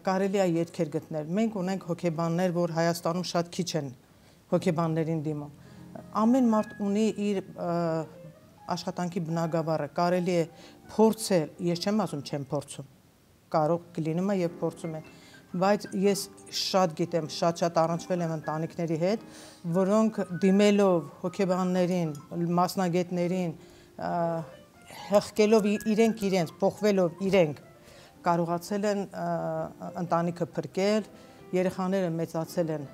Կարելի է երգեր գտնել։ Մենք ունենք հոգեբաններ, որ Հայաստանում շատ քիչ են հոգեբաններին դիմում։ Ամեն մարդ ունի իր աշխատանքի բնագավառը, կարելի է փորձել, ես չեմ ասում չեմ փորձում, կարող կլինում է եւ փորձում են, բայց ես շատ գիտեմ, շատ առնչվել եմ ընտանիքների հետ, որոնք դիմելով հոգեբաններին, մասնագետներին, հղկելով իրենց, փոխվելով իրենք, կարողացել են ընտանիքը փրկել, երեխաները մեծացել են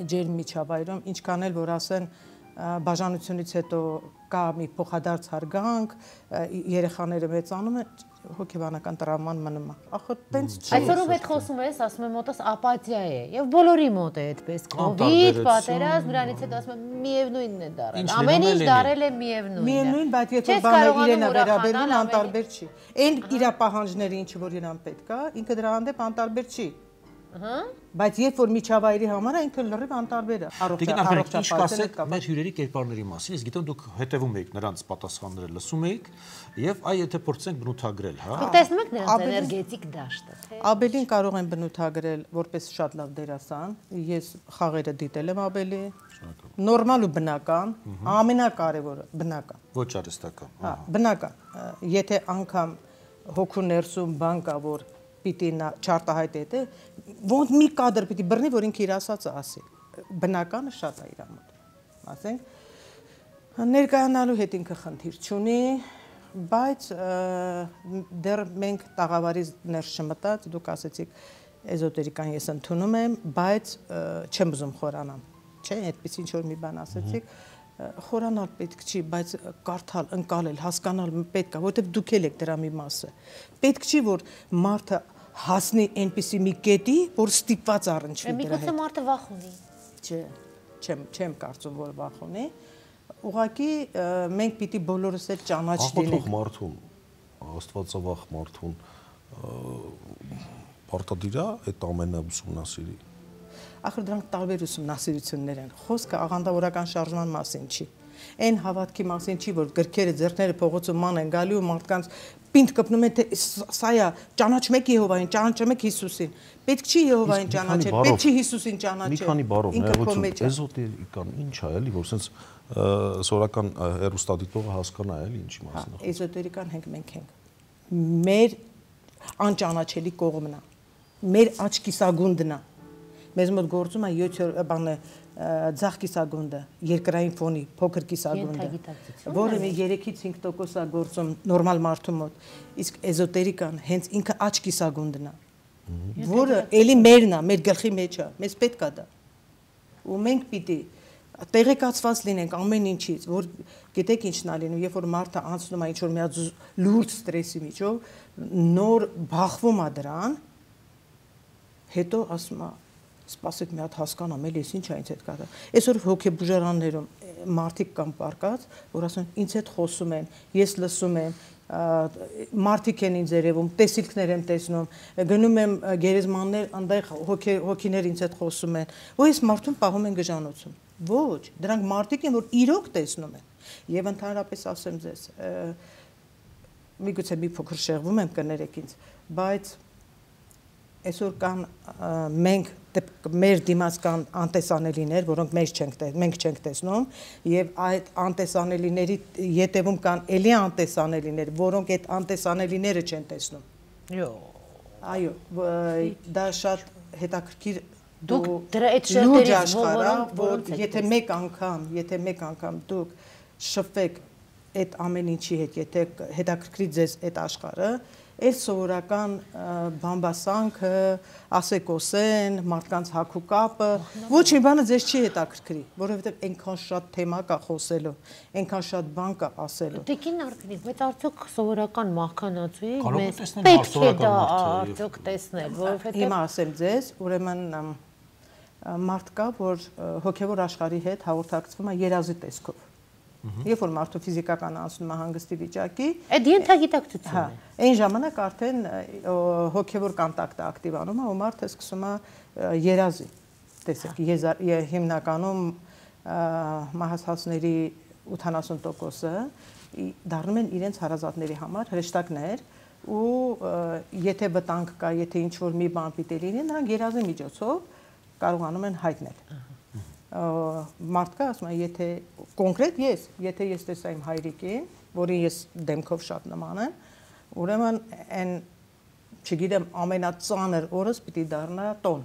ջերմ միջավայրում, ինչքան էլ որ ասեն բաժանությունից հետո կա մի փոխադարձ հարգանք, երեխաները մեծանում են, հոգեբանական տրավման մնում է։ Ախր տենց չի։ Այսօրով հետ խոսում ես, ասում եմ մոտս ապաթիա է, եւ բոլորի մոտ է այդպես, կովիդ, պատերազմ, դրանից հետո ասում եմ միևնույնն է դարել։ Ամեն ինչ դարել է միևնույնն։ Միևնույն, բայց եթե բանը իրեն է վերաբերվում, անտարբեր չի։ Այն իր պահանջները, ինչ որ իրան պետք է, ինքը դրա հանդեպ անտարբեր չի։ Բայց երբ որ միջավայրի համար է, ինքը լրիվ անտարբեր է։ Առողջապահության մեր հյուրերի կերպարների մասին, ես գիտեմ դուք հետևում եք նրանց պատասխանները, լսում եք եւ այ եթե փորձենք բնութագրել, հա։ Դուք տեսնում եք նրանց էներգետիկ դաշտը, թե Աբելին կարող են բնութագրել որպես շատ լավ դերասան։ Ես խաղերը դիտել եմ Աբելի։ Նորմալ ու բնական, ամենակարևորը բնական։ Ոչ արհեստական։ Հա, բնական։ Եթե անգամ հոգու ներսում բան կա, որ պիտի նա չարտահայտի է, ոնց մի կադր պիտի բռնի, որ ինքը իր ասածը ասի։ Բնականը շատ է իր մոտ։ Ասենք, ներկայանալու հետ ինքը խնդիր չունի, բայց դեռ մենք տաղավարից ներս չմտած, դուք ասեցիք էզոտերիկան ես ընդունում եմ, բայց չեմ ուզում խորանամ։ Չէ, այդպես ինչ որ մի բան ասեցիք, խորանալ պետք չի, բայց կարդալ, ընկալել, հասկանալ պետք է, որովհետև դուք եք դրա մի մասը։ Պետք չի, որ մարդը հասնի այնպիսի մի կետի, որ ստիպված առնչվի դրա հետ։ Միգուցե մարդը վախ ունի։ Չէ, չեմ կարծում, որ վախ ունի։ Ուղղակի մենք պիտի բոլորս էլ ճանաչ լինենք։ Մարդուն, աստվածավախ մարդուն պարտադիր է այդ ամենը ուսումնասիրի։ Ախր դրանք տարբեր ուսումնասիրություններ են։ Խոսքը աղանդավորական շարժման մասին չի։ Այն հավատքի մասին չի, որ գրքերը ձեռքները փողոցում ման են գալու ու մարդկանց պինդ կպնում են, թե սա է, ճանաչում եք Եհովային, ճանաչում եք Հիսուսին։ Պետք չի Եհովային ճանաչել, պետք չի Հիսուսին ճանաչել։ Մի քանի բառով ներողություն, էզոտերիկան ինչ է, էլի, որ sense սորական հերոստատիտողը հասկանա, էլի ինչի մասն է։ Էզոտերիկան մենք ենք։ Մեր անճանաչելի կողմն է։ Մեր աչք կիսագունդն է։ Մեզ մոտ գործում է 7 բանը ձախ կիսագունդը, երկրային ֆոնի փոքր կիսագունդը, որը 3-ից 5% է գործում նորմալ մարդու մոտ, իսկ էզոտերիկան հենց ինքը աչ կիսագունդն է, որը էլի մերն է, մեր գլխի մեջ է, մեզ պետք է դա։ Ու մենք պիտի տեղեկացված լինենք ամեն ինչից, որ գիտեք ինչն է լինում, երբ որ մարդը անցնում է ինչ-որ մի լուրջ ստրեսի միջով, նոր բախվում է դրան, հետո ասում է սպասեք մի հատ հասկանամ, էլի ես ինչ է ինձ հետ կատարում։ Այսօր հոգեբուժարաններում մարդիկ կան պարկած, որ ասում են ինձ հետ խոսում են, ես լսում եմ, մարդիկ են ինձ երևում, տեսիլքներ եմ տեսնում, գնում եմ գերեզմաններ, այնտեղ հոգիներ ինձ հետ խոսում են, ու ես մարդուն պահում են գժանոցում։ Ոչ, դրանք մարդիկ են, որ իրոք տեսնում են։ Եվ ընդհանրապես ասեմ ձեզ, միգուցե մի փոքր շեղվում եմ, կներեք ինձ, բայց այսօր կան մենք մեր դիմաց կան անտեսանելիներ, որոնք մենք չենք տեսնում, եւ այդ անտեսանելիների յետևում կան էլի անտեսանելիներ, որոնք այդ անտեսանելիները չեն տեսնում։ Այո, դա շատ հետաքրքիր դուք դրա այդ շերտերից որ եթե մեկ անգամ դուք շփվեք այդ ամեն ինչի հետ, եթե հետաքրքրի ձեզ այդ աշխարհը, այս սովորական բամբասանքը, ասեկոսեն, մարդկանց հագու կապը, ոչ մի բանը ձեզ չի հետաքրքրի, որովհետև այնքան շատ թեմա կա խոսելու, այնքան շատ բան կա ասելու։ Տիկին Արկնիկ, բայց արդյոք սովորական մահկանացուի մեզ պետք է դա արդյոք տեսնել, որովհետև հիմա ասեմ ձեզ, ուրեմն մարդ կա, որ հոգևոր աշխարհի հետ հաղորդակցվում է երազի տեսքով։ Երբ որ մարդու ֆիզիկական անցնում է հանգստի վիճակի, այդ ենթագիտակցությունն է։ Այն ժամանակ արդեն հոգևոր կոնտակտը ակտիվանում է ու մարդը սկսում է երազի։ Տեսեք, հիմնականում մահացածների 80%-ը դառնում են իրենց հարազատների համար հրեշտակներ ու եթե վտանգ կա, եթե ինչ-որ մի բան պիտի լինի, նրանք երազի միջոցով կարողանում են հայտնել։ Մարդկա ասում է, եթե կոնկրետ եթե ես տեսա իմ հայրիկին, որին ես դեմքով շատ նման եմ, ուրեմն այն, չգիտեմ, ամենածանր օրս պիտի դառնա տոն։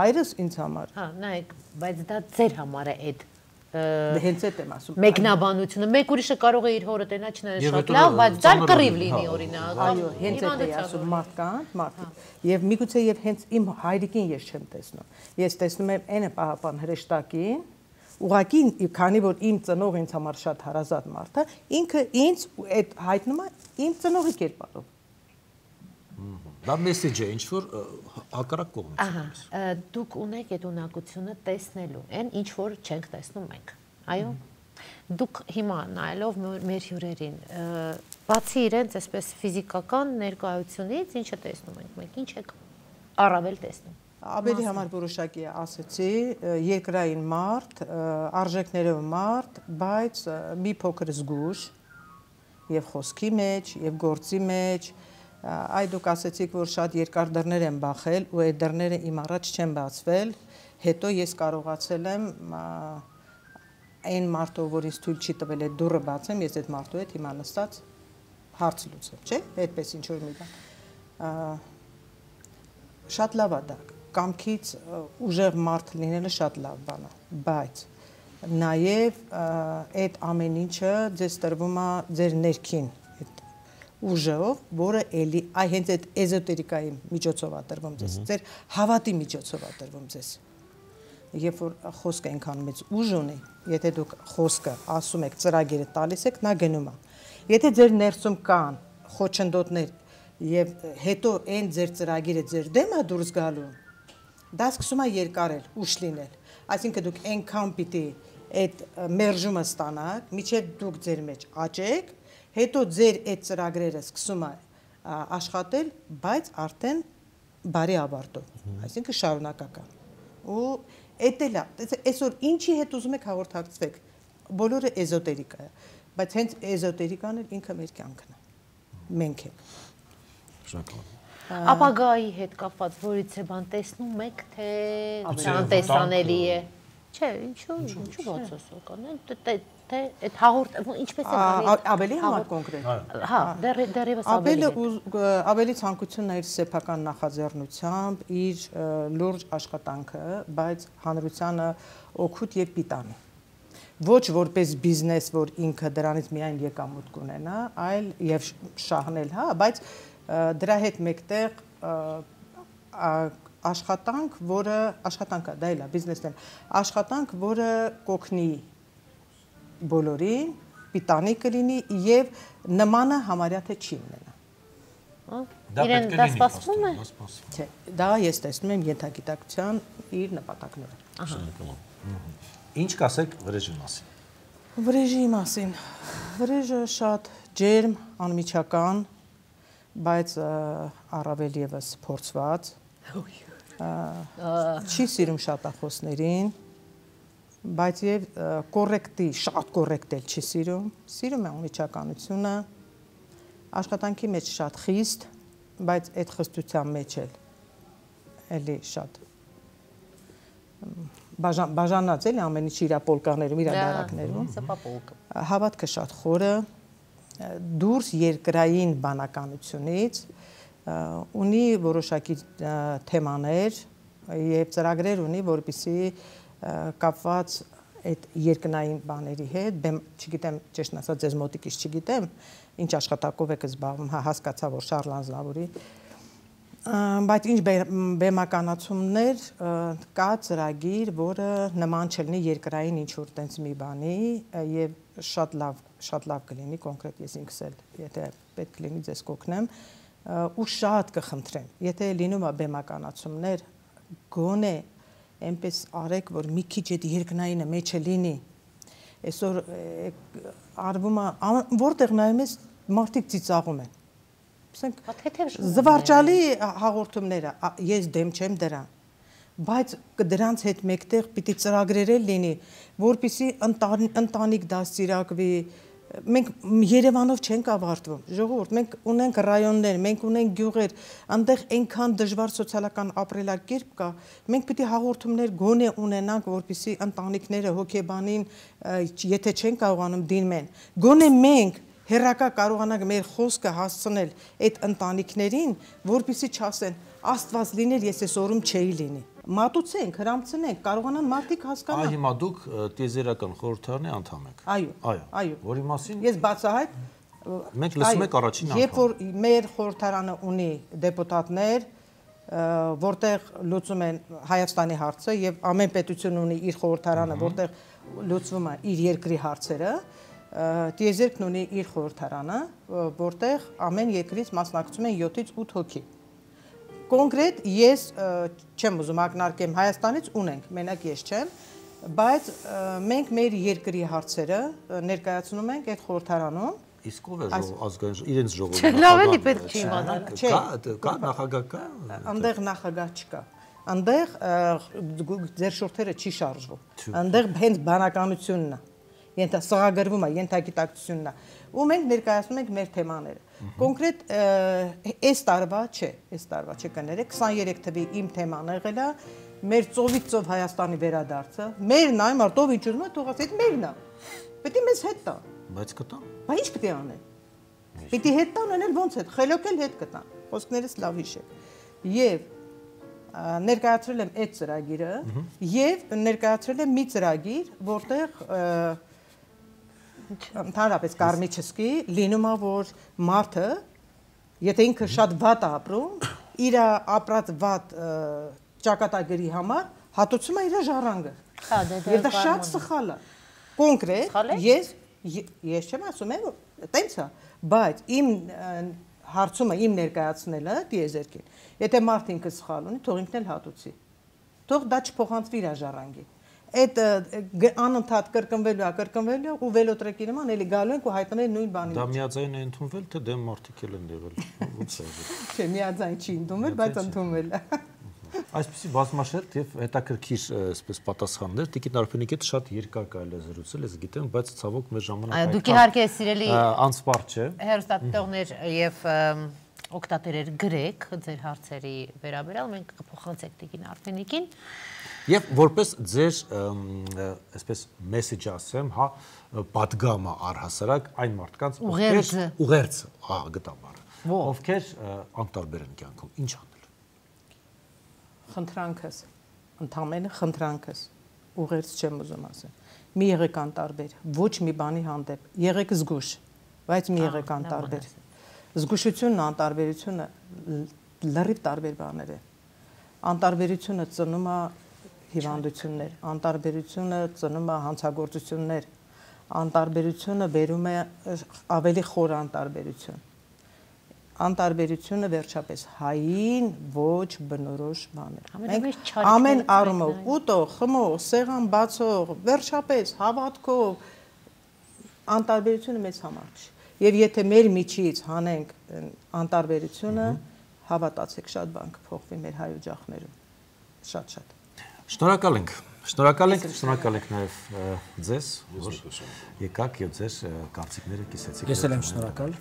Հայրս ինձ համար։ Հա, նայեք, բայց դա ձեր համար է այդ հենց այդ եմ ասում։ Մեկնաբանությունը, մեկ ուրիշը կարող է իր հորը տենա չնայած շատ լավ, բայց դա կռիվ լինի օրինակ։ Այո, հենց այդ է ասում մարդիկ։ Եվ միգուցե եւ հենց իմ հայրիկին ես չեմ տեսնում։ Ես տեսնում եմ այն պահապան հրեշտակին, ուղղակի քանի որ իմ ծնող ինձ համար շատ հարազատ մարդ է, ինքը ինձ այդ հայտնում է իմ ծնողի կերպարով։ Դա մեսեջ է, ինչ որ հակառակ կողմից։ Ահա, դուք ունեք այդ ունակությունը տեսնելու, այն ինչ որ չենք տեսնում մենք։ Այո։ Դուք հիմա նայելով մեր հյուրերին, բացի իրենց այսպես ֆիզիկական ներկայությունից, ինչ է տեսնում ենք մենք, ինչ եք առավել տեսնում։ Ավելի համար որոշակի ասեցի, երկրային մարդ, արժեքներով մարդ, բայց մի փոքր զգուշ եւ խոսքի մեջ, եւ գործի մեջ, այ դուք ասեցիք, որ շատ երկար դռներ են բախել ու այդ դռները իմ առաջ չեն բացվել, հետո ես կարողացել եմ այն մարդով, որ ինձ թույլ չի տվել այդ դուռը բացեմ, ես այդ մարդու հետ հիմա նստած հարց լուծեմ, չէ՞, այդպես ինչ որ մի բան։ Շատ լավ է դա, կամքից ուժեղ մարդ լինելը շատ լավ բան է, բայց նաև այդ ամեն ինչը ձեզ տրվում է ձեր ներքին ուժով, որը էլի հենց այդ էզոտերիկայի միջոցով է տրվում ձեզ, ձեր հավատի միջոցով է տրվում ձեզ։ Երբ որ խոսքը այնքան մեծ ուժ ունի, եթե դուք խոսքը ասում եք, ծրագիրը տալիս եք, նա գնում է։ Եթե ձեր ներսում կան խոչընդոտներ եւ հետո այն ձեր ծրագիրը ձեր դեմ է դուրս գալու, դա սկսում է երկարել, ուշ լինել։ Այսինքն դուք այնքան պիտի այդ մերժումը ստանաք, միջև դուք ձեր մեջ աճեք, հետո ձեր այդ ծրագրերը սկսում է աշխատել, բայց արդեն բարի ավարտով, այսինքն շարունակական։ Ու էդ էլ է, այսօր ինչի հետ ուզում եք հաղորդակցվեք, բոլորը էզոտերիկա է, բայց հենց էզոտերիկան էլ ինքը մեր կյանքն է, մենք ենք։ Ապագայի հետ կապված որից է բան տեսնում եք, թե անտեսանելի է։ Չէ, ինչու բացասական է, թե այդ հաղորդ, ինչպես է բարի։ Ավելի համար կոնկրետ։ Հա, դեռևս ավելի ցանկությունն է իր սեփական նախաձեռնությամբ, իր լուրջ աշխատանքը, բայց հանրությանը օգուտ եւ պիտանի։ Ոչ որպես բիզնես, որ ինքը դրանից միայն եկամուտ կունենա, այլ եւ շահնել, հա, բայց դրա հետ մեկտեղ աշխատանք, որը աշխատանքը դա էլ է, բիզնեսն է, աշխատանք, որը կօգնի բոլորին, պիտանի կլինի եւ նմանը համարյա թե չի ունենա։ Իրեն դա սպասվում է։ Չէ, դա ես տեսնում եմ ենթագիտակցության իր նպատակները։ Ինչ կասեք վրեժի մասին։ Վրեժի մասին։ Վրեժը շատ ջերմ, անմիջական, բայց առավել եւս փորձված։ Չի սիրում շատախոսներին, բայց եւ կոռեկտի, շատ կոռեկտ էլ չի սիրում է անմիջականությունը, աշխատանքի մեջ շատ խիստ, բայց այդ խստության մեջ էլ էլի շատ բաժանած էլի ամեն ինչ իր պոլկաներում, իր դարակներում, հավատքը շատ խորը, դուրս երկրային բանականությունից, ունի որոշակի թեմաներ եւ ծրագրեր ունի, որպեսզի կապված այդ երկնային բաների հետ, չգիտեմ, ճիշտն ասած, ձեզ մոտիկից չգիտեմ, ինչ աշխատակով եք զբաղվում, հասկացա, որ Շարլ Ազնավուրի, բայց ինչ բեմականացումներ կա ծրագիր, որը նման չլինի երկրային ինչ-որ տենց մի բանի եւ շատ լավ կլինի, կոնկրետ ես ինքս էլ, եթե պետք լինի ձեզ կօգնեմ, ու շատ կխնդրեմ, եթե լինում է բեմականացումներ, գոնե այնպես արեք, որ մի քիչ այդ երկնայինը մեջը լինի, այսօր արվում է, որտեղ նայում ես մարդիկ ծիծաղում են, զվարճալի հաղորդումները, ես դեմ չեմ դրան, բայց դրանց հետ մեկտեղ պիտի ծրագրեր լինի, որպեսզի ընտանիք դաստիարակվի, մենք Երևանով չենք ավարտվում, ժողովուրդ, մենք ունենք ռայոններ, մենք ունենք գյուղեր, այնտեղ այնքան դժվար սոցիալական ապրելակերպ կա, մենք պիտի հաղորդումներ գոնե ունենանք, որպեսզի ընտանիքները հոգեբանին, եթե չեն կարողանում դիմեն, գոնե մենք հերակա կարողանանք մեր խոսքը հասցնել այդ ընտանիքներին, որպեսզի չասեն, Աստված լիներ, ես այս օրում չէի լինի։ Մատուցենք, հրամցնենք, կարողանան մարդիկ հասկանալ։ Այ հիմա դուք տիեզերական խորհրդարանի անդամ եք։ Այո։ Որի մասին ես բացահայտ մենք լսում ենք առաջին անգամ։ Երբ որ մեր խորհրդարանը ունի դեպուտատներ, որտեղ լուծում են Հայաստանի հարցը եւ ամեն պետություն ունի իր խորհրդարանը, որտեղ լուծվում է իր երկրի հարցերը, տիեզերքն ունի իր խորհրդարանը, որտեղ ամեն երկրից մասնակցում են 7-ից 8 հոգի։ Կոնկրետ ես չեմ ուզում ակնարկեմ Հայաստանից ունենք, մենակ ես չեմ, բայց մենք մեր երկրի հարցերը ներկայացնում ենք այդ խորհրդարանում։ Իսկ ով է ազգային իրենց ժողովուրդը։ Լավ էլի պետք չի իմանալ։ Կա նախագահ կա։ Այնտեղ նախագահ չկա։ Այնտեղ ձեր շուրթերը չի շարժվում։ Այնտեղ հենց բանականությունն է։ Սղագրվում է, ենթագիտակցությունն է։ Ու մենք ներկայացնում ենք մեր թեմաները։ Կոնկրետ այս տարվա չէ կներեք, 23 թվի իմ թեման եղել է մեր ծովից ծով Հայաստանի վերադարձը։ Մերն այ մարդով ինչ ուզում է թողած, այդ մերն է։ Պետք է մեզ հետ տա։ Բայց կտա։ Բա ինչ պետք է անեն։ Պիտի հետ տան անել ոնց հետ, խելոքել հետ կտան։ Խոսքներս լավ հիշեք։ Եվ ներկայացրել եմ այդ ծրագիրը եւ ներկայացրել եմ մի ծրագիր, որտեղ ընդհանրապես կարմիչսկի լինում է, որ մարդը, եթե ինքը շատ վատ է ապրում, իր ապրած վատ ճակատագրի համար հատուցում է իր ժառանգը։ Եվ դա շատ սխալ է։ Կոնկրետ ես չեմ ասում եմ, տենց է, բայց իմ հարցումը իմ ներկայացնելը տիեզերքին։ Եթե մարդ ինքը սխալ ունի, թող ինքն էլ հատուցի։ Թող դա չփոխանցվի իր ժառանգին։ Այդ անընդհատ կրկնվելու ու վելոտրեկի նման էլի գալու ենք ու հայտնել նույն բանին։ Դա միաձայն է ընդունվել, թե դեմ մարդիկ էլ են եղել։ Ո՞նց է։ Չէ, միաձայն չի ընդունվել, բայց ընդունվել է։ Այսպեսի բազմաշերտ եւ հետաքրքիր այսպես պատասխաններ Տիկին Արփենիկի հետ շատ երկար կարելի է զրուցել, ես գիտեմ, բայց ցավոք մեր ժամանակը դուք իհարկե սիրելի անսպար չէ։ Հերոստատիտողներ եւ օգտատերեր գրեք ձեր հարցերի վերաբերյալ, մենք կփոխանցենք Տիկին Արփենիկին։ Եվ որպես ձեր այսպես մեսեջ ասեմ, հա, պատգամը առհասարակ այն մարդկանց ուղերձ, հա, գտա բառը, ովքեր անտարբեր են կյանքում, ինչ անել։ Խնդրանքս, ընդամենը խնդրանքս, ուղերձ չեմ ուզում ասել։ Մի եղեք անտարբեր, ոչ մի բանի հանդեպ, եղեք զգուշ, բայց մի եղեք անտարբեր։ Զգուշությունն ու անտարբերությունը լրիվ տարբեր բաներ են։ Անտարբերությունը ծնում է հիվանդություններ, անտարբերությունը ծնում է հանցագործություններ, անտարբերությունը բերում է ավելի խոր անտարբերություն։ Անտարբերությունը վերջապես հային ոչ բնորոշ բան է։ Ամեն առումով ուտող, խմող, սեղան բացող, վերջապես հավատքով անտարբերությունը մեզ համար չի։ Եվ եթե մեր միջից հանենք անտարբերությունը, հավատացեք, շատ բան կփոխվի մեր հայ օջախներում։ Շատ։ Շնորհակալ ենք նաև ձեզ, որ եկաք եւ ձեր կարծիքները կիսեցիք։ Ես էլ եմ շնորհակալ։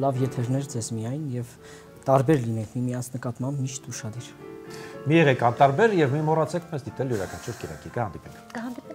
Լավ եթերներ ձեզ միայն եւ տարբեր լինեք միմյանց նկատմամբ միշտ ուշադիր։ Մի եղեք անտարբեր եւ մի մոռացեք մեզ դիտել յուրաքանչյուր կիրակի։ Կհանդիպենք։